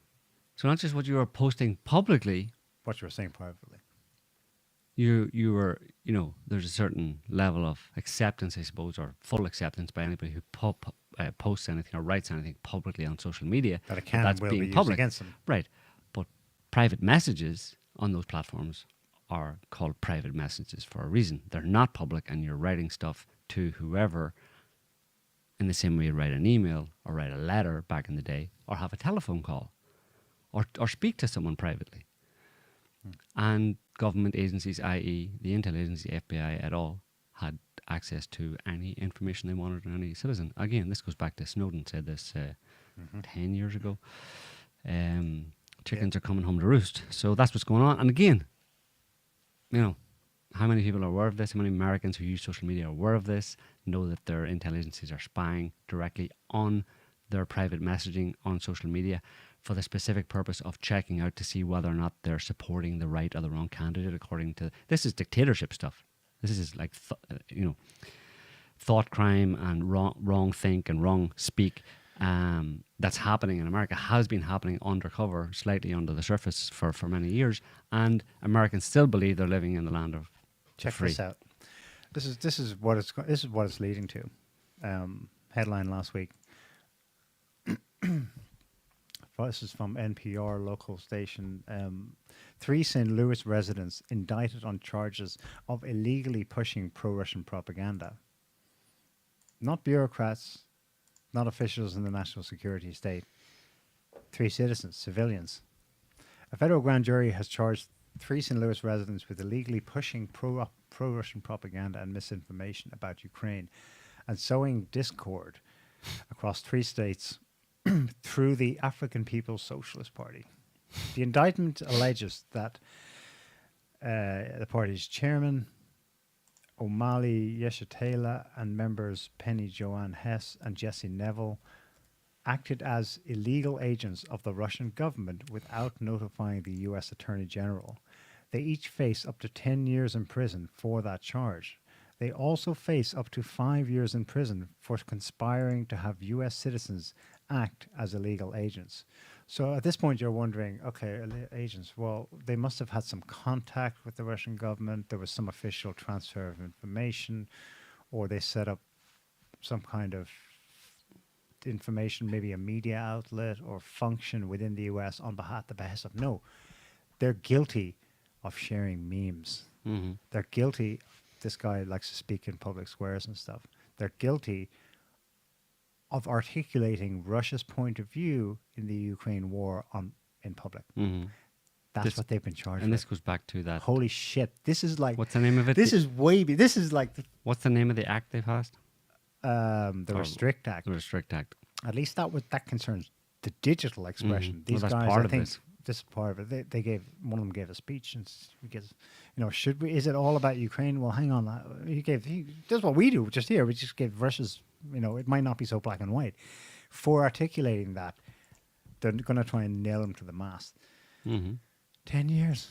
So not just what you were posting publicly, What you were saying privately. you were, you know, there's a certain level of acceptance, I suppose, or full acceptance by anybody who posts anything or writes anything publicly on social media. That it can and that's will being be used public. against them. Right. But private messages on those platforms are called private messages for a reason. They're not public, and you're writing stuff to whoever in the same way you write an email or write a letter back in the day or have a telephone call or speak to someone privately. And government agencies, i.e. the Intel Agency, FBI et al., had access to any information they wanted on any citizen. Again, this goes back to Snowden said this 10 years ago. Chickens are coming home to roost. So that's what's going on. And again, you know, how many people are aware of this? How many Americans who use social media are aware of this, know that their intel agencies are spying directly on their private messaging on social media for the specific purpose of checking out to see whether or not they're supporting the right or the wrong candidate according to... This is dictatorship stuff. This is like, thought crime and wrong think and wrong speak. That's happening in America, has been happening undercover, slightly under the surface for many years, and Americans still believe they're living in the land of Check free. this out. This is what it's leading to. Headline last week. This is from NPR local station. 3 St. Louis residents indicted on charges of illegally pushing pro-Russian propaganda. Not bureaucrats, not officials in the national security state. 3 citizens, civilians. A federal grand jury has charged 3 St. Louis residents with illegally pushing pro-Russian propaganda and misinformation about Ukraine and sowing discord across 3 states through the African People's Socialist Party. The indictment alleges that the party's chairman, Omali Yeshatela, and members Penny Joanne Hess and Jesse Neville acted as illegal agents of the Russian government without notifying the U.S. Attorney General. They each face up to 10 years in prison for that charge. They also face up to 5 years in prison for conspiring to have U.S. citizens act as illegal agents. So at this point, you're wondering, okay, agents, well, they must have had some contact with the Russian government. There was some official transfer of information, or they set up some kind of information, maybe a media outlet or function within the US on the behest of. No, they're guilty of sharing memes. Mm-hmm. They're guilty. This guy likes to speak in public squares and stuff. They're guilty of articulating Russia's point of view in the Ukraine war in public. Mm-hmm. That's what they've been charged And with. this goes back to that. Holy shit! This is like, What's the name of it? This is way. This is like What's the name of the act they passed? the Restrict Act. The Restrict Act. At least that concerns the digital expression. Mhm. These Well, that's guys, part I of think, this. this is part of it. They gave one of them gave a speech and he gives, should we? Is it all about Ukraine? Well, hang on. He does what we do just here. We just give Russia's. It might not be so black and white. For articulating that, they're going to try and nail him to the mast. Mm-hmm. 10 years.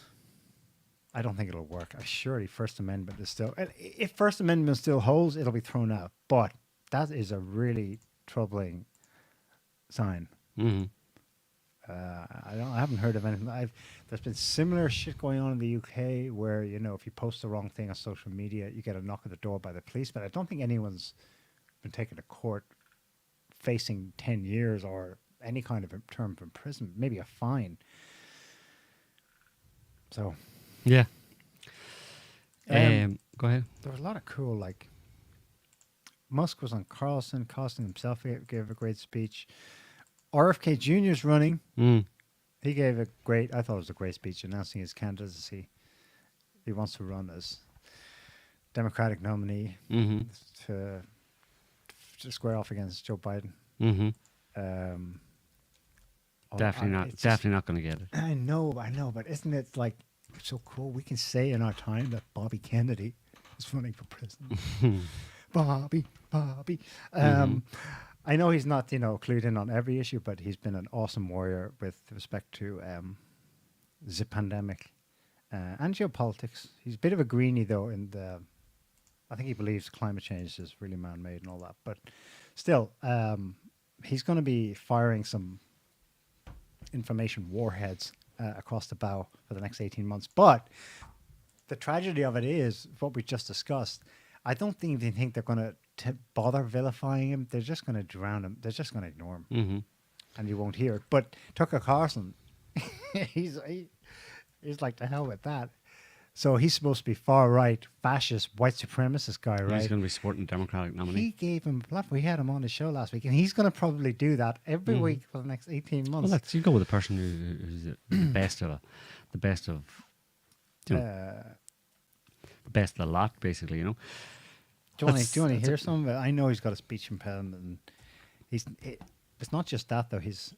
I don't think it'll work. Surely First Amendment is still... If First Amendment still holds, it'll be thrown out. But that is a really troubling sign. Mm-hmm. I haven't heard of anything. There's been similar shit going on in the UK where, if you post the wrong thing on social media, you get a knock at the door by the police. But I don't think anyone's been taken to court facing 10 years or any kind of term of imprisonment, maybe a fine. So... Yeah. Um, Go ahead. There was a lot of cool, Musk was on Carlson himself gave a great speech. RFK Jr. is running. Mm. He gave I thought it was a great speech announcing his candidacy. He wants to run as Democratic nominee Mm-hmm. to square off against Joe Biden. Mm-hmm. Definitely not going to get it. I know, but isn't it so cool? We can say in our time that Bobby Kennedy is running for president. Bobby. I know he's not, clued in on every issue, but he's been an awesome warrior with respect to the pandemic and geopolitics. He's a bit of a greenie, though, I think he believes climate change is really man-made and all that. But still, he's going to be firing some information warheads across the bow for the next 18 months. But the tragedy of it is what we just discussed. I don't even think they're going to bother vilifying him. They're just going to drown him. They're just going to ignore him. Mm-hmm. And you won't hear it. But Tucker Carlson, he's like, the hell with that. So he's supposed to be far right, fascist, white supremacist guy, right? He's going to be supporting the Democratic nominee. He gave him a bluff. We had him on the show last week, and he's going to probably do that every week for the next 18 months. Well, you go with the person who's the best of the best of the lot, basically. Do you want to hear some of it? I know he's got a speech impediment, and it's not just that though. His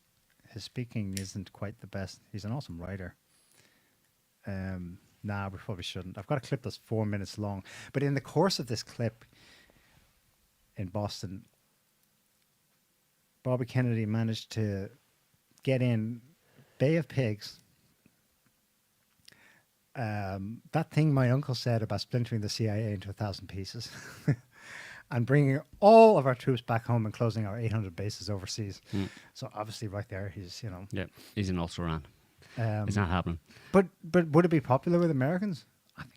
speaking isn't quite the best. He's an awesome writer. Nah, we probably shouldn't. I've got a clip that's 4 minutes long. But in the course of this clip in Boston, Bobby Kennedy managed to get in Bay of Pigs. That thing my uncle said about splintering the CIA into 1,000 pieces and bringing all of our troops back home and closing our 800 bases overseas. Mm. So obviously right there, he's, Yeah, he's in also Iran. It's not happening. But would it be popular with Americans?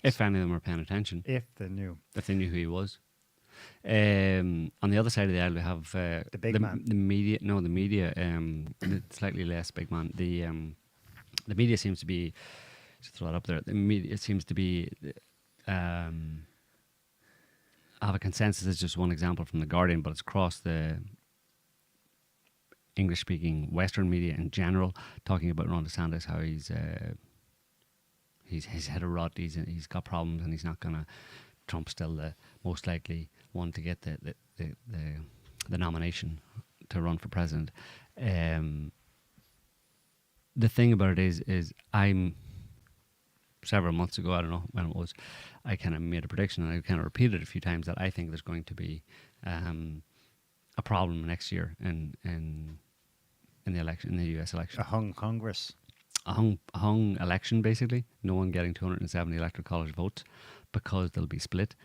If any of them were paying attention. If they knew. If they knew who he was. On the other side of the aisle, we have the big man. The media. No, the media. Slightly less big man. The media seems to be. Just throw that up there. The media seems to be. Have a consensus. It's just one example from the Guardian, but it's across the English-speaking Western media in general, talking about Ron DeSantis, how he's head of rot, he's got problems, and he's not gonna. Trump's still the most likely one to get the nomination to run for president. The thing about it is I'm several months ago, I don't know when it was, I kind of made a prediction, and I kind of repeated it a few times, that I think there's going to be a problem next year in the election, in the US election. A hung Congress. A hung election, basically. No one getting 270 electoral college votes because they'll be split.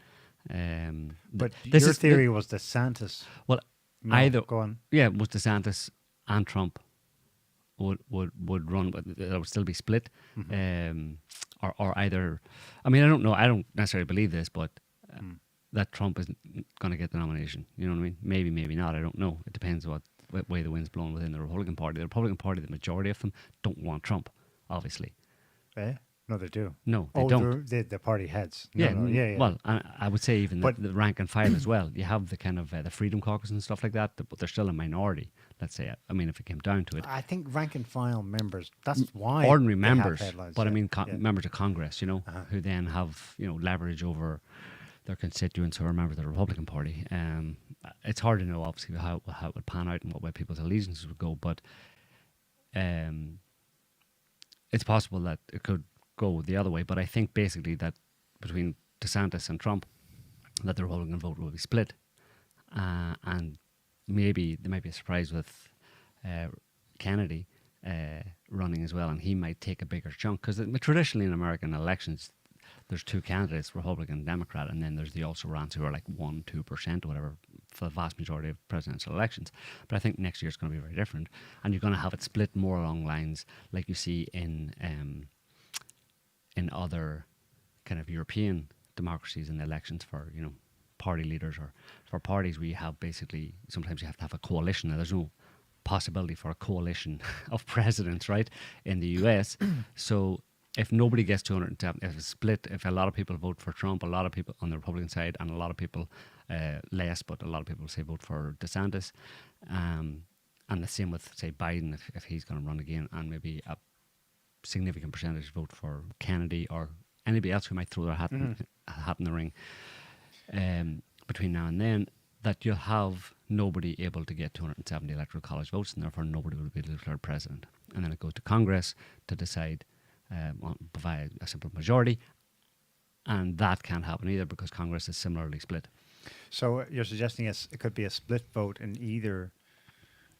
But your theory was DeSantis. Well, no, either go on. Yeah, was DeSantis and Trump would run, but it would still be split, or either. I mean, I don't know. I don't necessarily believe this, but that Trump isn't going to get the nomination. You know what I mean? Maybe, maybe not. I don't know. It depends what way the wind's blowing within the Republican Party. The Republican Party, the majority of them don't want Trump, obviously. Eh? No, they do. No, they don't. The party heads. Yeah, Yeah. Well, I would say even the rank and file as well. You have the kind of the Freedom Caucus and stuff like that, but they're still a minority. Let's say. I mean, if it came down to it, I think rank and file members. That's why ordinary they have members. headlines, But I yeah, mean, yeah. members of Congress, who then have leverage over their constituents who are members of the Republican Party. It's hard to know, obviously, how it would pan out and what way people's allegiances would go, but it's possible that it could go the other way. But I think basically that between DeSantis and Trump, that the Republican vote will be split, and maybe there might be a surprise with Kennedy running as well, and he might take a bigger chunk, because traditionally in American elections there's two candidates, Republican and Democrat, and then there's the also-rans who are like 1-2% or whatever for the vast majority of presidential elections. But I think next year it's going to be very different, and you're going to have it split more along lines like you see in other kind of European democracies in the elections for party leaders or for parties, where you have basically sometimes you have to have a coalition. Now, there's no possibility for a coalition of presidents, right, in the US. So if nobody gets 207, if it's split, if a lot of people vote for Trump, a lot of people on the Republican side, and a lot of people less, but a lot of people say vote for DeSantis, and the same with, say, Biden, if he's going to run again, and maybe a significant percentage vote for Kennedy or anybody else who might throw their hat in the ring between now and then, that you'll have nobody able to get 270 electoral college votes, and therefore nobody will be declared president. And then it goes to Congress to decide by a simple majority, and that can't happen either because Congress is similarly split. So you're suggesting it could be a split vote in either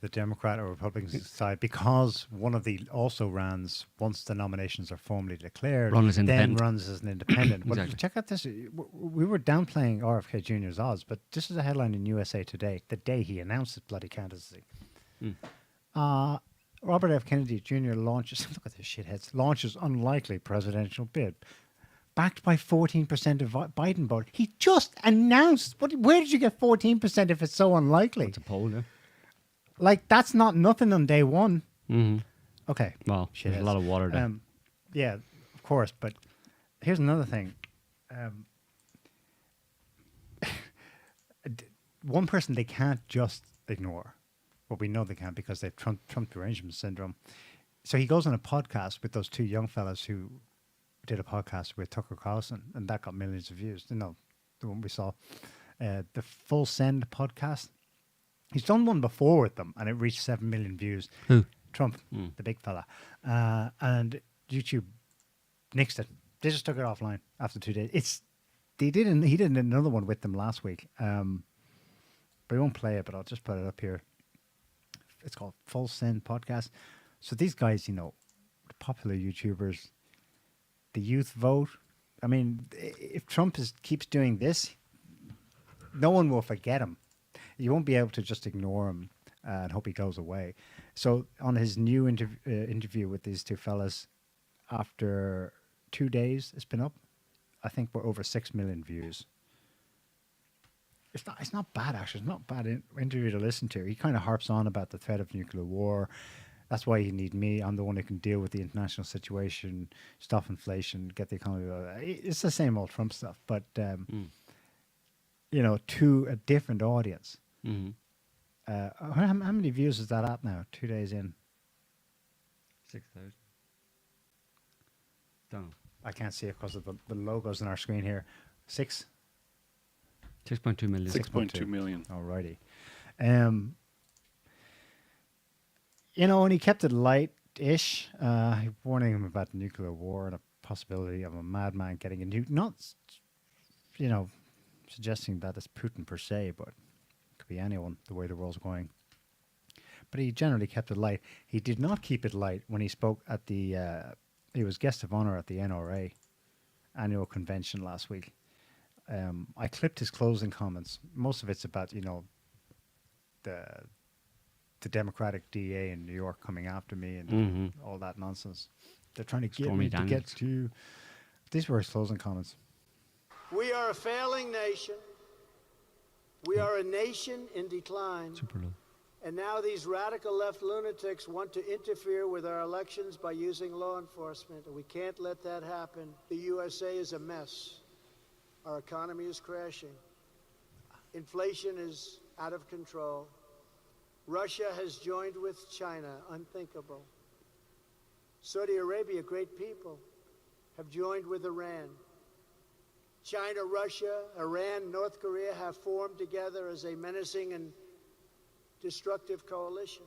the Democrat or Republican side, because one of the also-rans, once the nominations are formally declared, then runs as an independent. Exactly. But check out this. We were downplaying RFK Jr.'s odds, but this is a headline in USA Today, the day he announced his bloody candidacy. Robert F. Kennedy Jr. launches, look at this shitheads, launches unlikely presidential bid. Backed by 14% of Biden vote. He just announced. Where did you get 14% if it's so unlikely? It's a poll, yeah. Like, that's not nothing on day one. Mm-hmm. Okay. Well, there's a lot of water there. Yeah, of course. But here's another thing. One person they can't just ignore. Well, we know they can't because they've Trump derangement syndrome. So he goes on a podcast with those two young fellas who did a podcast with Tucker Carlson, and that got millions of views. The one we saw, the Full Send podcast. He's done one before with them, and it reached 7 million views. Who? Trump, the big fella. And YouTube nixed it. They just took it offline after 2 days. He did another one with them last week. But we won't play it, but I'll just put it up here. It's called Full Send Podcast. So these guys, popular YouTubers, the youth vote. I mean, if Trump keeps doing this, no one will forget him. You won't be able to just ignore him and hope he goes away. So on his new interview with these two fellas, after 2 days, it's been up. I think we're over 6 million views. It's not bad, actually. It's not a bad interview to listen to. He kind of harps on about the threat of nuclear war. That's why you need me. I'm the one who can deal with the international situation, stop inflation, get the economy. It's the same old Trump stuff, but to a different audience. Mm-hmm. How many views is that at now? 2 days in. 6,000. Don't know. I can't see it because of the logos on our screen here. 6.2 million. 6.2 million. Alrighty. And he kept it light-ish, warning him about nuclear war and a possibility of a madman getting a nuke. Not, suggesting that it's Putin per se, but it could be anyone, the way the world's going. But he generally kept it light. He did not keep it light when he spoke at he was guest of honor at the NRA annual convention last week. I clipped his closing comments. Most of it's about, the the Democratic DA in New York coming after me and all that nonsense. They're trying to get Stormy me to get Daniels. to. These were his closing comments. We are a failing nation. We are a nation in decline. Super low. And now these radical left lunatics want to interfere with our elections by using law enforcement. And we can't let that happen. The USA is a mess. Our economy is crashing. Inflation is out of control. Russia has joined with China, unthinkable. Saudi Arabia, great people, have joined with Iran. China, Russia, Iran, North Korea have formed together as a menacing and destructive coalition.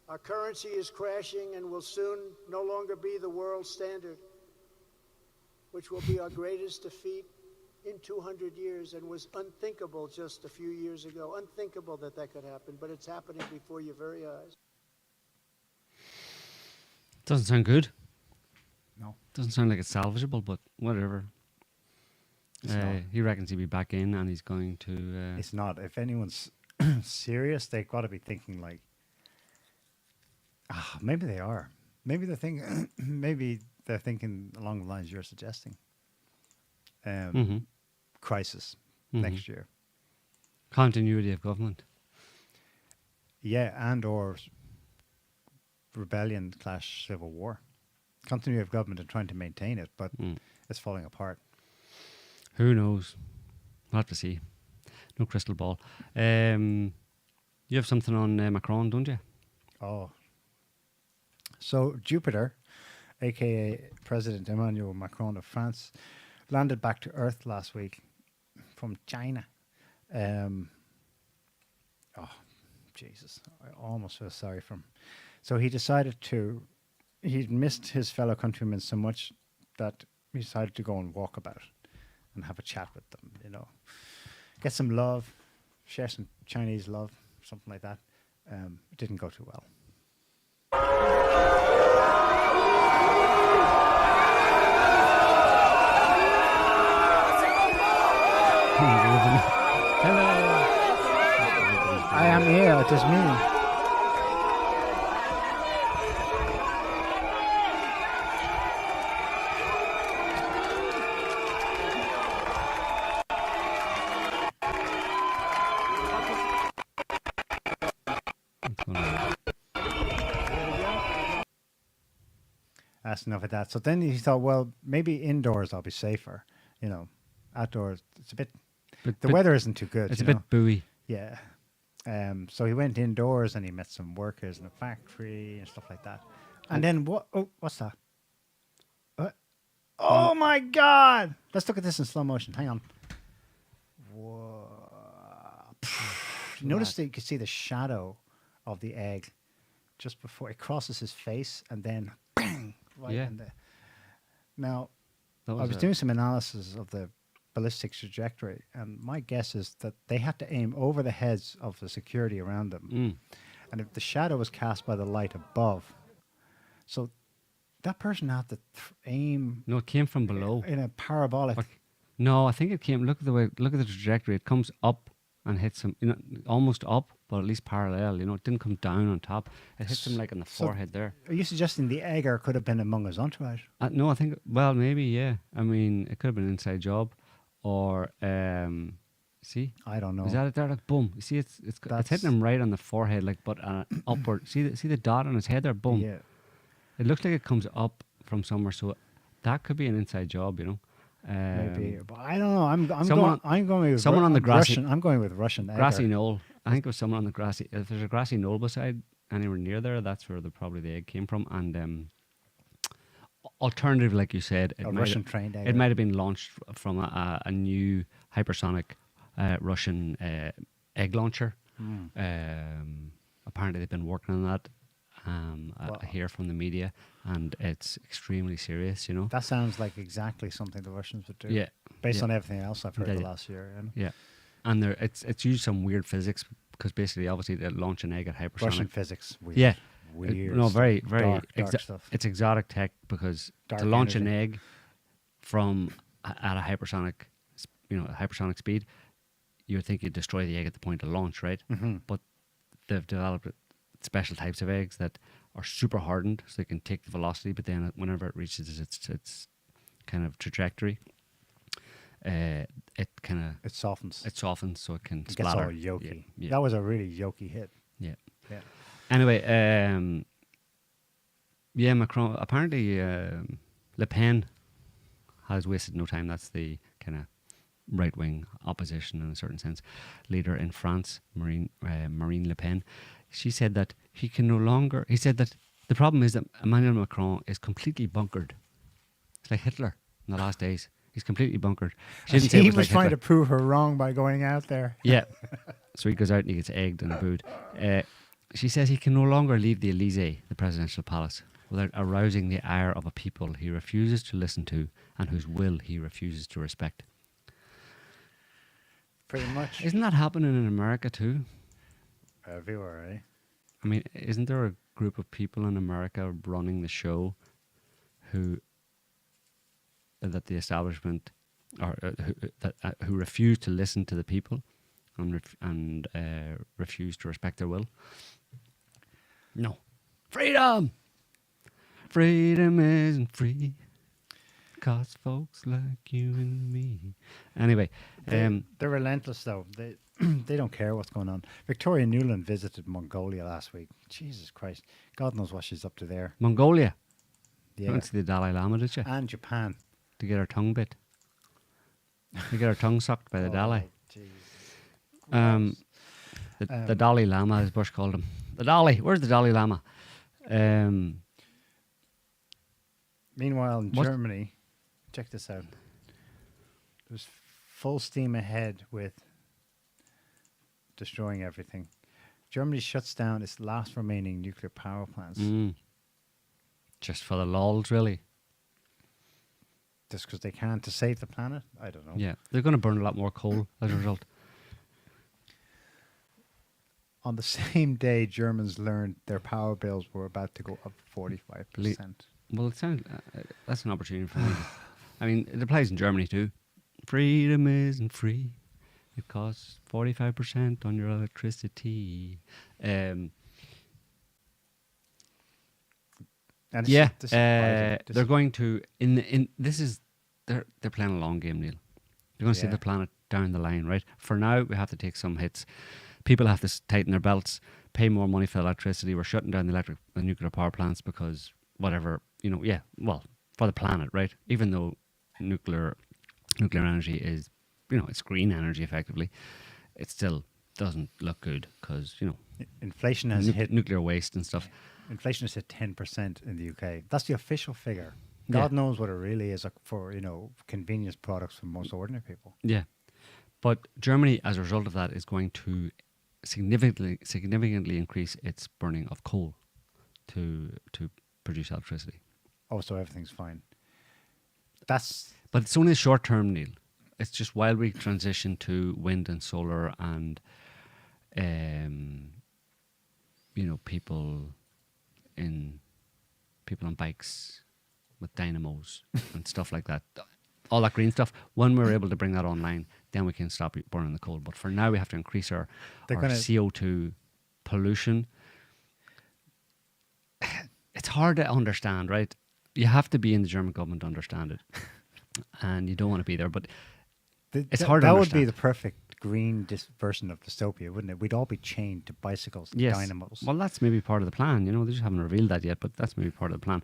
Our currency is crashing and will soon no longer be the world standard, which will be our greatest defeat in 200 years and was unthinkable just a few years ago. Unthinkable that that could happen, but it's happening before your very eyes. Doesn't sound good. No. Doesn't sound like it's salvageable, but whatever. It's not. He reckons he'll be back in and he's going to... It's not. If anyone's serious, they've got to be thinking like, maybe they are. Maybe they're thinking. Maybe they're thinking along the lines you're suggesting. Crisis next year. Continuity of government. Yeah, and or rebellion / civil war. Continuity of government and trying to maintain it, but it's falling apart. Who knows? We'll have to see. No crystal ball. You have something on Macron, don't you? Oh. So Jupiter, a.k.a. President Emmanuel Macron of France, landed back to Earth last week from China. Jesus. I almost feel sorry for him. So he decided to... He'd missed his fellow countrymen so much that he decided to go and walk about and have a chat with them, you know. Get some love, share some Chinese love, something like that. It didn't go too well. Hello. I am here, it is me. That's enough of that. So then he thought, well, maybe indoors I'll be safer. You know, outdoors it's a bit. The weather isn't too good. It's a you know? bit buoy. Yeah. So he went indoors and he met some workers in a factory and stuff like that. And then what? Oh, what's that? What? Oh my God! Let's look at this in slow motion. Hang on. Whoa. Notice that you can see the shadow of the egg just before it crosses his face, and then bang! Right in there. Now, I was doing some analysis of the ballistic trajectory, and my guess is that they had to aim over the heads of the security around them. And if the shadow was cast by the light above, so that person had to aim. No, it came from below. In a parabolic. No, I think it came. Look at the trajectory. It comes up and hits him. You know, almost up, but at least parallel. You know, it didn't come down on top. It hits him like in the forehead there. Are you suggesting the egger could have been among his entourage? No, I think. Well, maybe yeah. I mean, it could have been an inside job, or see. I don't know. Is that it there? Like boom. You see, it's hitting him right on the forehead, like but upward. See the dot on his head there. Boom. Yeah. It looks like it comes up from somewhere, so that could be an inside job, you know. Maybe, but I don't know. I'm going with someone on the grassy. Russian. I'm going with Russian. Grassy egger. knoll. I think it was someone on the grassy. If there's a grassy knoll beside anywhere near there, that's where probably the egg came from. And alternative, like you said, a Russian trained egg. It might have been launched from a new hypersonic Russian egg launcher. Apparently, they've been working on that. I hear from the media, and it's extremely serious, you know. That sounds like exactly something the Russians would do. Yeah. Based on everything else I've heard the last year. You know? Yeah. And it's used some weird physics because basically, obviously, they launch an egg at hypersonic. Russian physics. Weird. Yeah. Weird. No, very, very dark stuff. It's exotic tech because Dark to launch energy. an egg from at a hypersonic, hypersonic speed, you would think you'd destroy the egg at the point of launch, right? Mm-hmm. But they've developed special types of eggs that are super hardened, so they can take the velocity. But then whenever it reaches its kind of trajectory, it softens. It softens, so it can It splatter. gets all yolky. Yeah. That was a really yolky hit. Yeah. Yeah. Anyway, Macron, apparently Le Pen has wasted no time. That's the kind of right-wing opposition, in a certain sense, leader in France, Marine Le Pen. She said that he can no longer... He said that the problem is that Emmanuel Macron is completely bunkered. It's like Hitler in the last days. He's completely bunkered. She didn't say it He was was like trying Hitler. to prove her wrong by going out there. Yeah. So he goes out and he gets egged and booed. She says he can no longer leave the Elysee, the presidential palace, without arousing the ire of a people he refuses to listen to and whose will he refuses to respect. Pretty much. Isn't that happening in America too? Everywhere, eh? I mean, isn't there a group of people in America running the show that the establishment who refuse to listen to the people and refuse to respect their will? No. Freedom! Freedom isn't free. Cause folks like you and me. Anyway, They're relentless, though. They don't care what's going on. Victoria Nuland visited Mongolia last week. Jesus Christ. God knows what she's up to there. Mongolia. You Yeah. went to the Dalai Lama, did you? And Japan. To get her tongue bit. To get her tongue sucked by the Dalai. Jesus. The Dalai Lama, as Bush called him. The Dalai. Where's the Dalai Lama? Meanwhile, in Germany, check this out. There's full steam ahead with destroying everything. Germany shuts down its last remaining nuclear power plants. Just for the lols, really. Just because they can to save the planet? I don't know. Yeah, they're going to burn a lot more coal as a result. On the same day, Germans learned their power bills were about to go up 45%. Well, it sounds that's an opportunity for me. I mean, it applies in Germany too. Freedom isn't free. It costs 45% on your electricity. And Yeah, this is they're going to they're playing a long game, Neil. They're going to save Yeah. the planet down the line, right? For now, we have to take some hits. People have to tighten their belts, pay more money for electricity. We're shutting down the nuclear power plants because whatever, for the planet, right? Even though nuclear energy is, it's green energy effectively, it still doesn't look good because, inflation has hit nuclear waste and stuff. Inflation has hit 10% in the UK. That's the official figure. God knows what it really is for, convenience products for most ordinary people. Yeah. But Germany, as a result of that, is going to significantly increase its burning of coal to produce electricity. Oh, so everything's fine. But it's only short term, Neil. It's just while we transition to wind and solar and, people on bikes with dynamos and stuff like that. All that green stuff. When we're able to bring that online, then we can stop burning the coal. But for now, we have to increase our CO2 pollution. It's hard to understand, right? You have to be in the German government to understand it. And you don't want to be there, but it's hard to understand. That would be the perfect green version of dystopia, wouldn't it? We'd all be chained to bicycles and dynamos. Well, that's maybe part of the plan. They just haven't revealed that yet, but that's maybe part of the plan.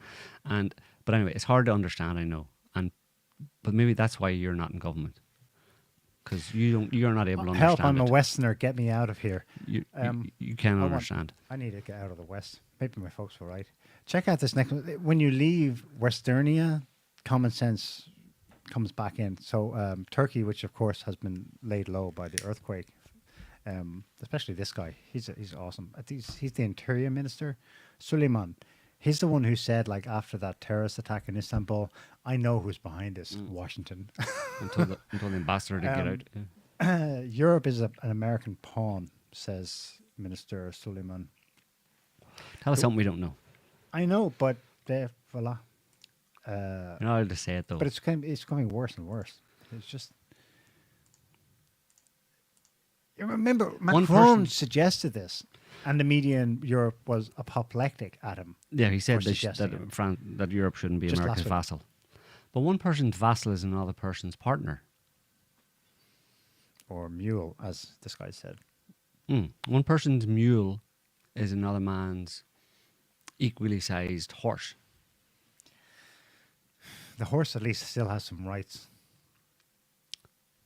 But anyway, it's hard to understand, I know. But maybe that's why you're not in government, because you're not able to understand. Help! I'm a Westerner. Get me out of here. You can't understand. I need to get out of the West. Maybe my folks were right. Check out this next one. When you leave Westernia, common sense comes back in. So Turkey, which of course has been laid low by the earthquake, especially this guy. He's awesome. I think he's the Interior Minister, Suleiman. He's the one who said, like, after that terrorist attack in Istanbul, I know who's behind this, Washington. until the ambassador did get out. Europe is an American pawn, says Minister Suleiman. Tell us something we don't know. I know, but voila. You're not allowed to say it, though. But it's becoming worse and worse. It's just... You remember, Macron suggested this. And the media in Europe was apoplectic at him. Yeah, he said for suggesting it. that Europe shouldn't be Just America's last week. vassal. But one person's vassal is another person's partner. Or mule, as this guy said. One person's mule is another man's equally sized horse. The horse at least still has some rights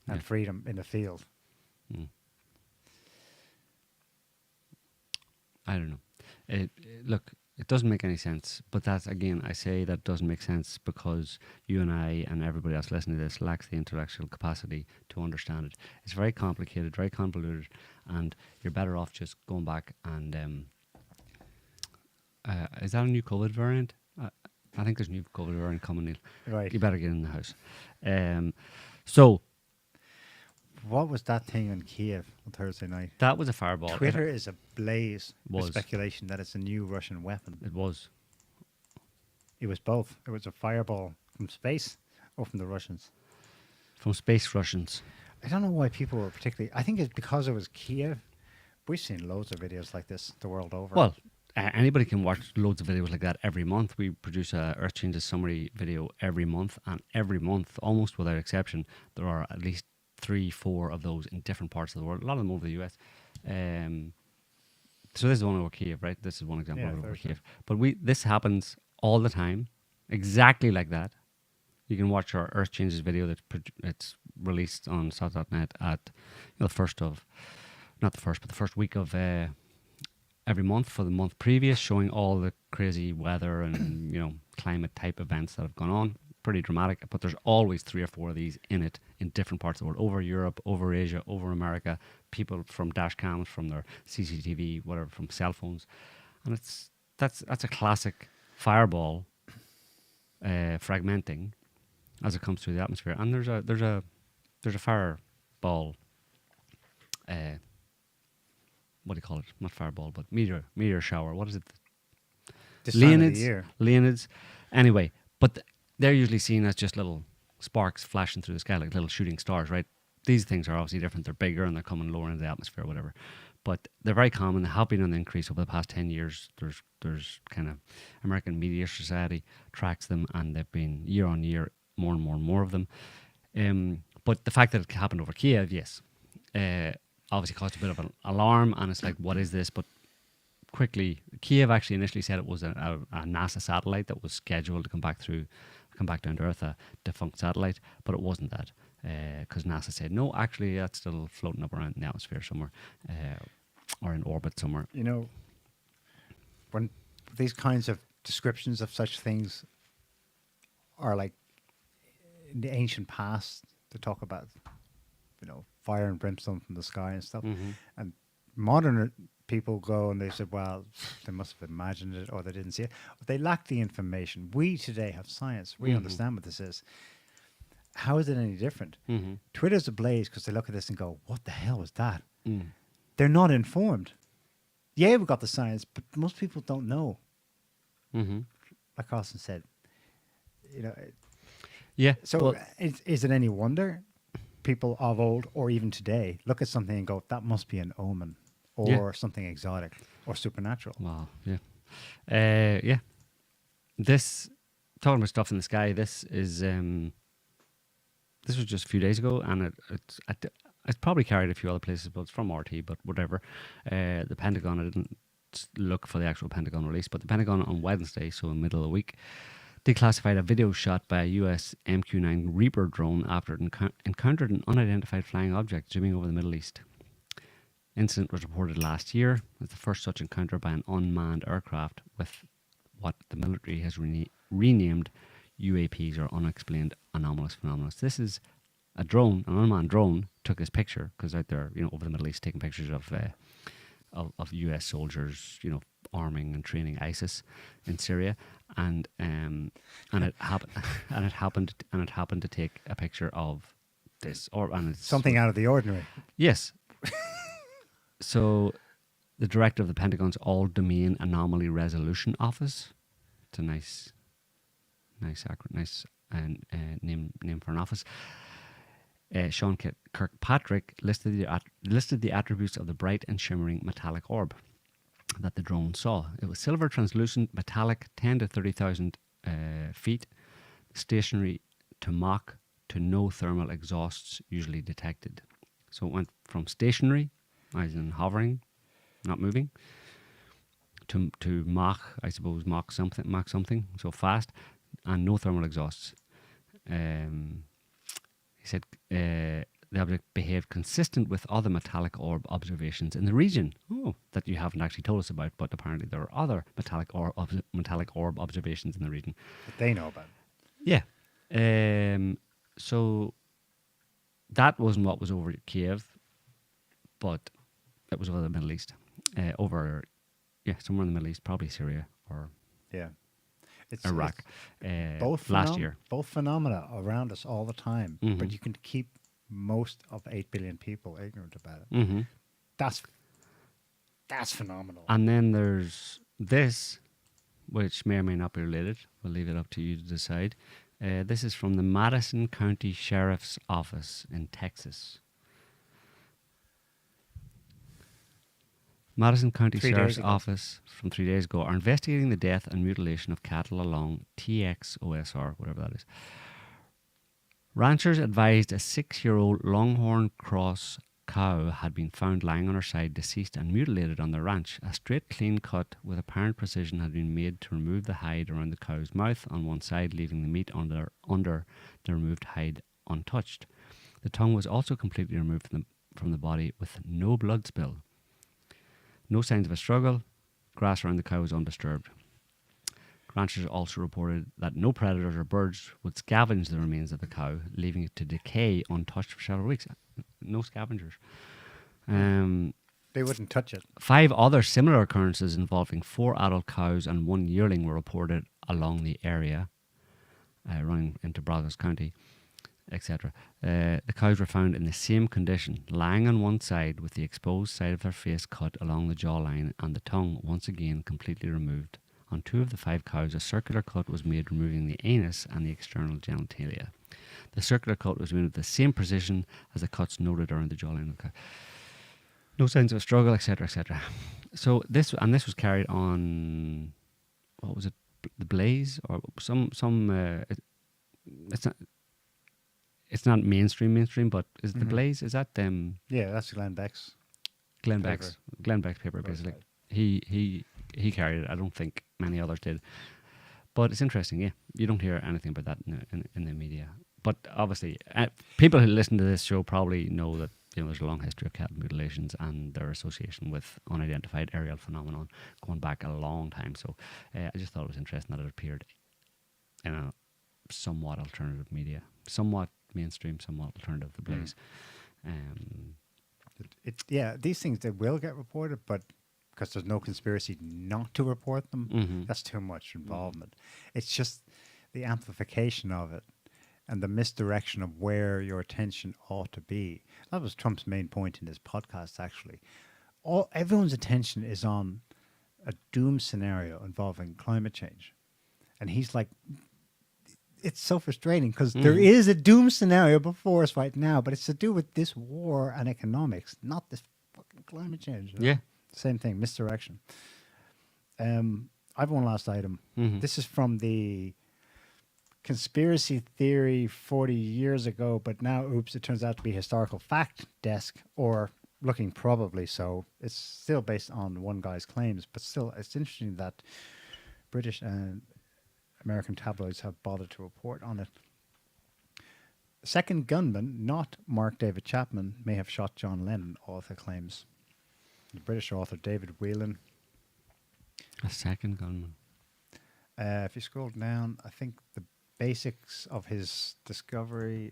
and Yeah. freedom in the field. I don't know. Look, it doesn't make any sense. But that's, again, I say that doesn't make sense because you and I and everybody else listening to this lacks the intellectual capacity to understand it. It's very complicated, very convoluted, and you're better off just going back and... is that a new COVID variant? I think there's a new COVID variant coming, Neil. Right. You better get in the house. So... What was that thing in Kiev on Thursday night? That was a fireball. Twitter is ablaze with Was. speculation that it's a new Russian weapon. It was. It was both. It was a fireball from space or from the Russians. From space Russians. I don't know why people were particularly... I think it's because it was Kiev. We've seen loads of videos like this the world over. Well, anybody can watch loads of videos like that every month. We produce a Earth Changes summary video every month, and every month, almost without exception, there are at least 3-4 of those in different parts of the world. A lot of them over the US. So this is one over Kiev, right? This is one example Yeah, over Thursday. Kiev. But this happens all the time, exactly like that. You can watch our Earth Changes video that's released on south.net at the first week of every month for the month previous, showing all the crazy weather and climate type events that have gone on. Pretty dramatic, but there's always 3 or 4 of these in it in different parts of the world, over Europe, over Asia, over America, people from dash cams, from their CCTV, whatever, from cell phones, and that's a classic fireball fragmenting as it comes through the atmosphere. And there's a fireball, what do you call it? Not fireball, but meteor shower. What is it? This time of the year. Leonids. Anyway, but they're usually seen as just little sparks flashing through the sky, like little shooting stars, right? These things are obviously different. They're bigger and they're coming lower into the atmosphere or whatever. But they're very common. They have been on the increase over the past 10 years. There's kind of American Meteor Society tracks them, and they've been year on year more and more and more of them. But the fact that it happened over Kiev, yes, obviously caused a bit of an alarm, and it's like, what is this? But quickly, Kiev actually initially said it was a NASA satellite that was scheduled to come back down to Earth, a defunct satellite, but it wasn't that, because NASA said, no, actually that's still floating up around in the atmosphere somewhere, or in orbit somewhere. You know, when these kinds of descriptions of such things are like in the ancient past, to talk about, fire and brimstone from the sky and stuff, and modern people go and they said, well, they must have imagined it or they didn't see it. But they lack the information. We today have science. We understand what this is. How is it any different? Twitter's ablaze because they look at this and go, what the hell was that? They're not informed. Yeah, we've got the science, but most people don't know. Like Austin said. Yeah. So well, is it any wonder people of old or even today look at something and go, that must be an omen? Or something exotic or supernatural. Wow, yeah. Yeah. This, talking about stuff in the sky, this was just a few days ago, and it's probably carried a few other places, but it's from RT, but whatever. The Pentagon, I didn't look for the actual Pentagon release, but the Pentagon on Wednesday, so in the middle of the week, declassified a video shot by a US MQ-9 Reaper drone after it encountered an unidentified flying object zooming over the Middle East. Incident was reported last year as the first such encounter by an unmanned aircraft with what the military has renamed UAPs, or unexplained anomalous phenomena. So this is a drone, an unmanned drone, took this picture because out there, over the Middle East, taking pictures of US soldiers, arming and training ISIS in Syria, and it happened to take a picture of this, and it's something out of the ordinary. Yes. So, the director of the Pentagon's All-Domain Anomaly Resolution Office, it's a nice name for an office. Sean Kirkpatrick listed the attributes of the bright and shimmering metallic orb. that the drone saw. It was silver, translucent, metallic, 10 to 30,000 feet, stationary to Mach to no thermal exhausts usually detected. So it went from stationary, as in hovering, not moving, to Mach, I suppose Mach something, so fast, and no thermal exhausts. He said the object behaved consistent with other metallic orb observations in the region. Oh, that you haven't actually told us about, but apparently there are other metallic orb observations in the region. That they know about. Yeah. So that wasn't what was over Kiev, but it was over the Middle East. Somewhere in the Middle East, probably Syria or It's Iraq. Both last year. Both phenomena around us all the time, Mhm. but you can keep most of 8 billion people ignorant about it. Mm-hmm. That's phenomenal. And then there's this, which may or may not be related. We'll leave it up to you to decide. This is from the Madison County Sheriff's Office in Texas. Madison County Sheriff's Office from 3 days ago are investigating the death and mutilation of cattle along TXOSR, whatever that is. Ranchers advised a 6-year-old Longhorn Cross cow had been found lying on her side, deceased and mutilated on their ranch. A straight, clean cut with apparent precision had been made to remove the hide around the cow's mouth on one side, leaving the meat under the removed hide untouched. The tongue was also completely removed from the body with no blood spill. No signs of a struggle. Grass around the cow was undisturbed. Ranchers also reported that no predators or birds would scavenge the remains of the cow, leaving it to decay untouched for several weeks. No scavengers. They wouldn't touch it. 5 other similar occurrences involving 4 adult cows and 1 yearling were reported along the area, running into Brazos County, etc. The cows were found in the same condition, lying on one side with the exposed side of their face cut along the jawline and the tongue once again completely removed. On 2 of the 5 cows, a circular cut was made removing the anus and the external genitalia. The circular cut was made with the same precision as the cuts noted around the jawline of the cow. No signs of a struggle, etc., etc. So this was carried on, what was it, The Blaze or some. It's not mainstream, but is it The Blaze? Is that Yeah, that's Glenn Beck's. Glenn Beck's paper, basically. He carried it. I don't think many others did. But it's interesting, yeah. You don't hear anything about that in the media. But obviously, people who listen to this show probably know that there's a long history of cattle mutilations and their association with unidentified aerial phenomenon going back a long time. So I just thought it was interesting that it appeared in a somewhat alternative media. Somewhat mainstream, somewhat alternative, The Blaze. These things, they will get reported, but because there's no conspiracy not to report them, that's too much involvement. It's just the amplification of it and the misdirection of where your attention ought to be. That was Trump's main point in his podcast, actually. Everyone's attention is on a doom scenario involving climate change. And he's like, it's so frustrating because there is a doom scenario before us right now, but it's to do with this war and economics, not this fucking climate change. Yeah. Same thing, misdirection. I have one last item. This is from the conspiracy theory 40 years ago, but now, it turns out to be historical fact desk, or looking probably so. It's still based on one guy's claims, but still, it's interesting that British and American tabloids have bothered to report on it. The second gunman, not Mark David Chapman, may have shot John Lennon, author claims. The British author David Whelan. A second gunman. If you scroll down, I think the basics of his discovery.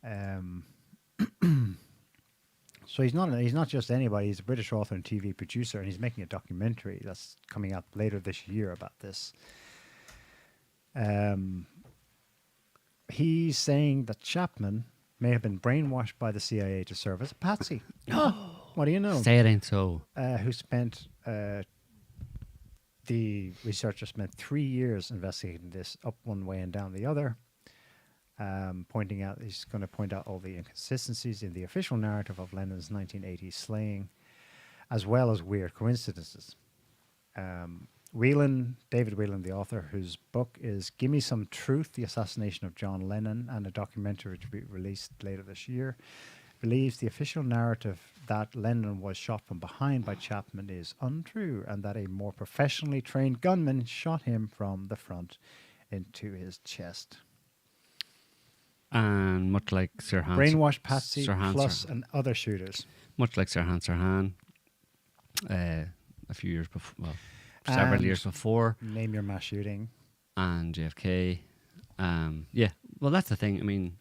So he's not just anybody. He's a British author and TV producer, and he's making a documentary that's coming out later this year about this. He's saying that Chapman may have been brainwashed by the CIA to serve as a patsy. What do you know? Say it ain't so. Who spent, the researcher spent 3 years investigating this up one way and down the other, he's going to point out all the inconsistencies in the official narrative of Lennon's 1980s slaying. as well as weird coincidences. David Whelan, the author, whose book is Gimme Some Truth, The Assassination of John Lennon, and a documentary to be released later this year, believes the official narrative that Lennon was shot from behind by Chapman is untrue and that a more professionally trained gunman shot him from the front into his chest. And much like Sirhan Brainwashed Patsy Sirhan plus and other shooters. Much like Sirhan, a few years before, well, several And years before. Name Your Mass Shooting. And JFK. Yeah, well, that's the thing. I mean,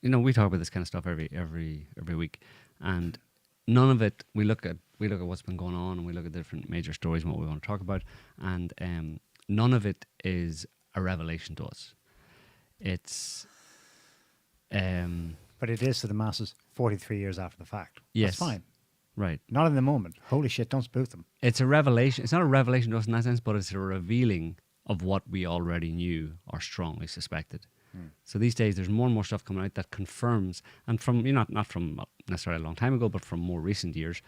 you know, we talk about this kind of stuff every week, and none of it. We look at what's been going on, and we look at different major stories and what we want to talk about, and none of it is a revelation to us. It's, but it is to the masses 43 years after the fact. Yes. That's fine. Right. Not in the moment. Holy shit, don't spoof them. It's a revelation. It's not a revelation to us in that sense, but it's a revealing of what we already knew or strongly suspected. So these days, there's more and more stuff coming out that confirms, and from, you know, not from necessarily a long time ago, but from more recent years,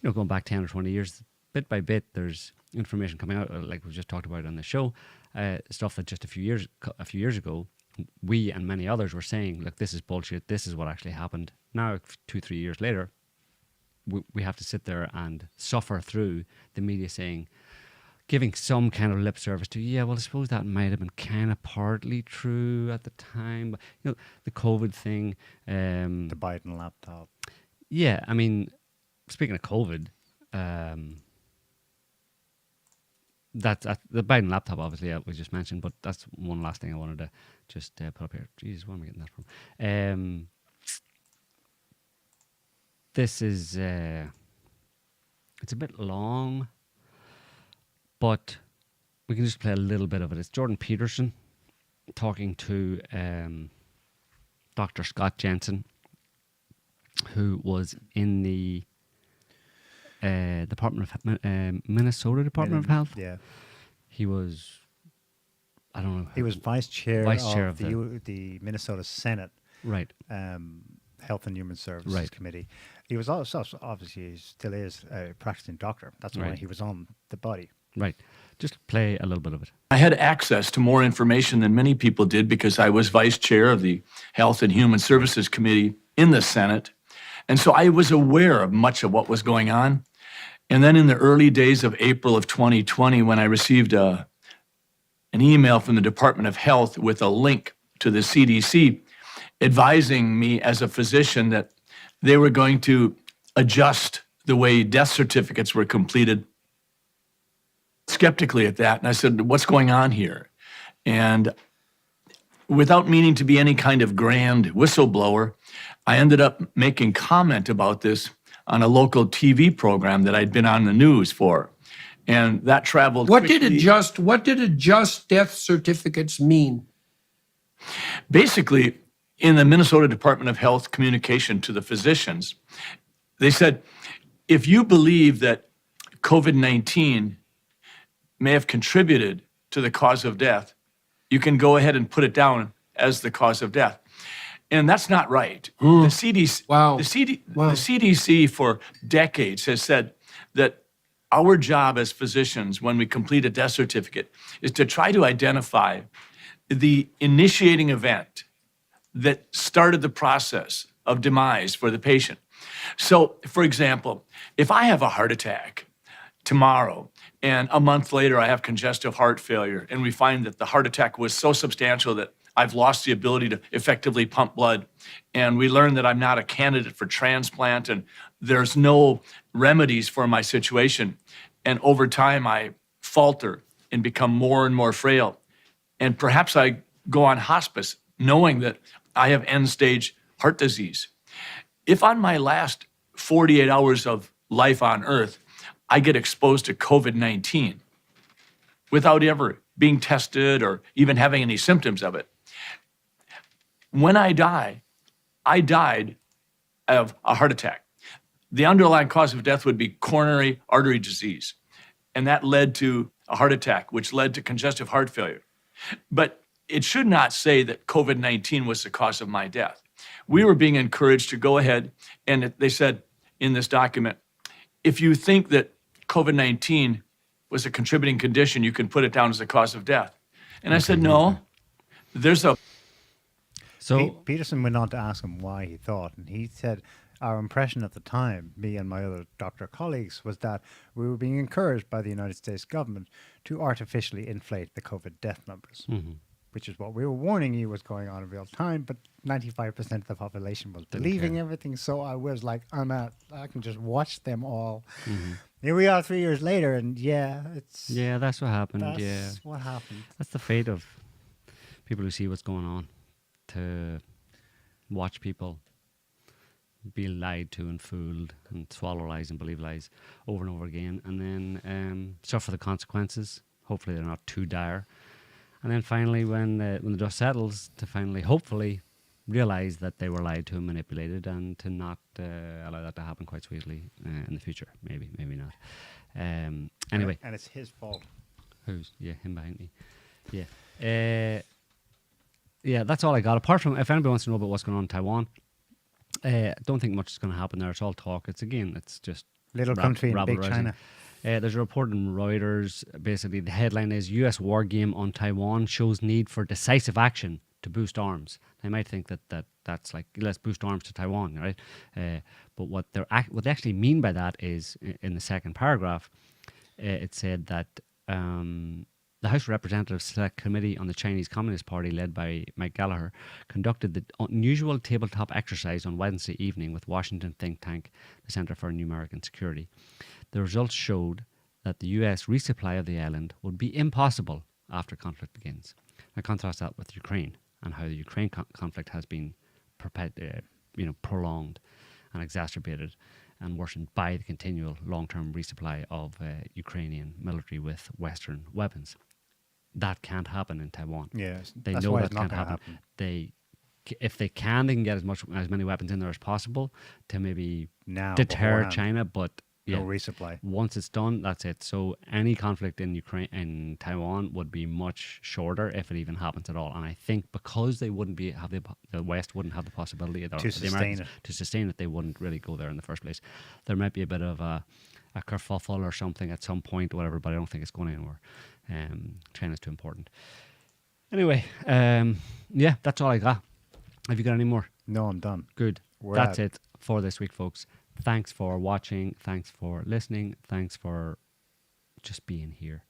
you know, going back 10 or 20 years, bit by bit, there's information coming out, like we just talked about on the show, stuff that just a few years ago, we and many others were saying, look, this is bullshit, this is what actually happened. Now, 2-3 years later, we have to sit there and suffer through the media saying, giving some kind of lip service to, yeah, well, I suppose that might have been kind of partly true at the time. But, you know, the COVID thing. The Biden laptop. Yeah, I mean, speaking of COVID, that's the Biden laptop, obviously, we just mentioned, but that's one last thing I wanted to just put up here. Jesus, where am I getting that from? This is, it's a bit long, but we can just play a little bit of it. It's Jordan Peterson talking to Dr. Scott Jensen, who was in the Minnesota Department of Health. Yeah. He was, I don't know. He was vice chair of the Minnesota Senate. Right. Health and Human Services Committee. He was also, obviously, he still is a practicing doctor. That's why he was on the body. Right. Just play a little bit of it. I had access to more information than many people did because I was vice chair of the Health and Human Services Committee in the Senate. And so I was aware of much of what was going on. And then in the early days of April of 2020, when I received an email from the Department of Health with a link to the CDC advising me as a physician that they were going to adjust the way death certificates were completed, skeptically at that. And I said, what's going on here? And without meaning to be any kind of grand whistleblower, I ended up making comment about this on a local TV program that I'd been on the news for. And that traveled quickly. What did adjust death certificates mean? Basically, in the Minnesota Department of Health communication to the physicians, they said, if you believe that COVID-19 may have contributed to the cause of death, you can go ahead and put it down as the cause of death. And that's not right. The CDC, the CDC for decades has said that our job as physicians when we complete a death certificate is to try to identify the initiating event that started the process of demise for the patient. So, for example, if I have a heart attack tomorrow and a month later I have congestive heart failure and we find that the heart attack was so substantial that I've lost the ability to effectively pump blood, and we learn that I'm not a candidate for transplant and there's no remedies for my situation, and over time I falter and become more and more frail, and perhaps I go on hospice knowing that I have end-stage heart disease. If on my last 48 hours of life on Earth, I get exposed to COVID-19 without ever being tested or even having any symptoms of it, when I die, I died of a heart attack. The underlying cause of death would be coronary artery disease, and that led to a heart attack, which led to congestive heart failure. But it should not say that COVID-19 was the cause of my death. We were being encouraged to go ahead, and they said in this document, if you think that COVID-19 was a contributing condition, you can put it down as a cause of death. And I said, no, there's a... So Peterson went on to ask him why he thought, and he said, our impression at the time, me and my other doctor colleagues, was that we were being encouraged by the United States government to artificially inflate the COVID death numbers, which is what we were warning you was going on in real time, but 95% of the population was believing everything, so I was like, I'm out. I can just watch them all. Here we are 3 years later, and yeah, that's what happened. That's what happened. That's the fate of people who see what's going on, to watch people be lied to and fooled and swallow lies and believe lies over and over again, and then suffer the consequences. Hopefully they're not too dire. And then finally, when the dust settles, to finally, hopefully, realize that they were lied to and manipulated, and to not allow that to happen quite so easily in the future. Maybe not. Anyway. And it's his fault. Who's? Yeah, him behind me. Yeah. Yeah, that's all I got. Apart from, if anybody wants to know about what's going on in Taiwan, I don't think much is going to happen there. It's all talk. It's just Little country in big rabble-rousing. China. There's a report in Reuters. Basically, the headline is U.S. war game on Taiwan shows need for decisive action to boost arms. They might think that's like, let's boost arms to Taiwan, right? But what they actually mean by that is, in the second paragraph, it said that the House of Representatives Select Committee on the Chinese Communist Party, led by Mike Gallagher, conducted the unusual tabletop exercise on Wednesday evening with Washington think tank, the Center for New American Security. The results showed that the US resupply of the island would be impossible after conflict begins. Now contrast that with Ukraine, and how the Ukraine conflict has been prolonged and exacerbated and worsened by the continual long-term resupply of Ukrainian military with Western weapons. That can't happen in Taiwan. Yes, they know that can't happen. If they can get as many weapons in there as possible to maybe deter China, but no resupply. Once it's done, that's it. So any conflict in Taiwan would be much shorter, if it even happens at all. And I think because they wouldn't the West wouldn't have the possibility to sustain it, they wouldn't really go there in the first place. There might be a bit of a kerfuffle or something at some point, whatever, but I don't think it's going anywhere. China's too important. Anyway, that's all I got. Have you got any more? No, I'm done. Good. That's it for this week, folks. Thanks for watching. Thanks for listening. Thanks for just being here.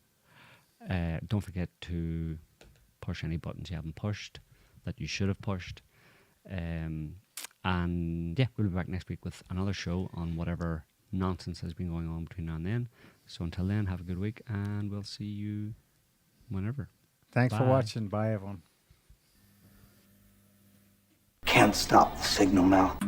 Don't forget to push any buttons you haven't pushed that you should have pushed. And we'll be back next week with another show on whatever nonsense has been going on between now and then. So until then, have a good week, and we'll see you whenever. Thanks for watching. Bye, everyone. Can't stop the signal now.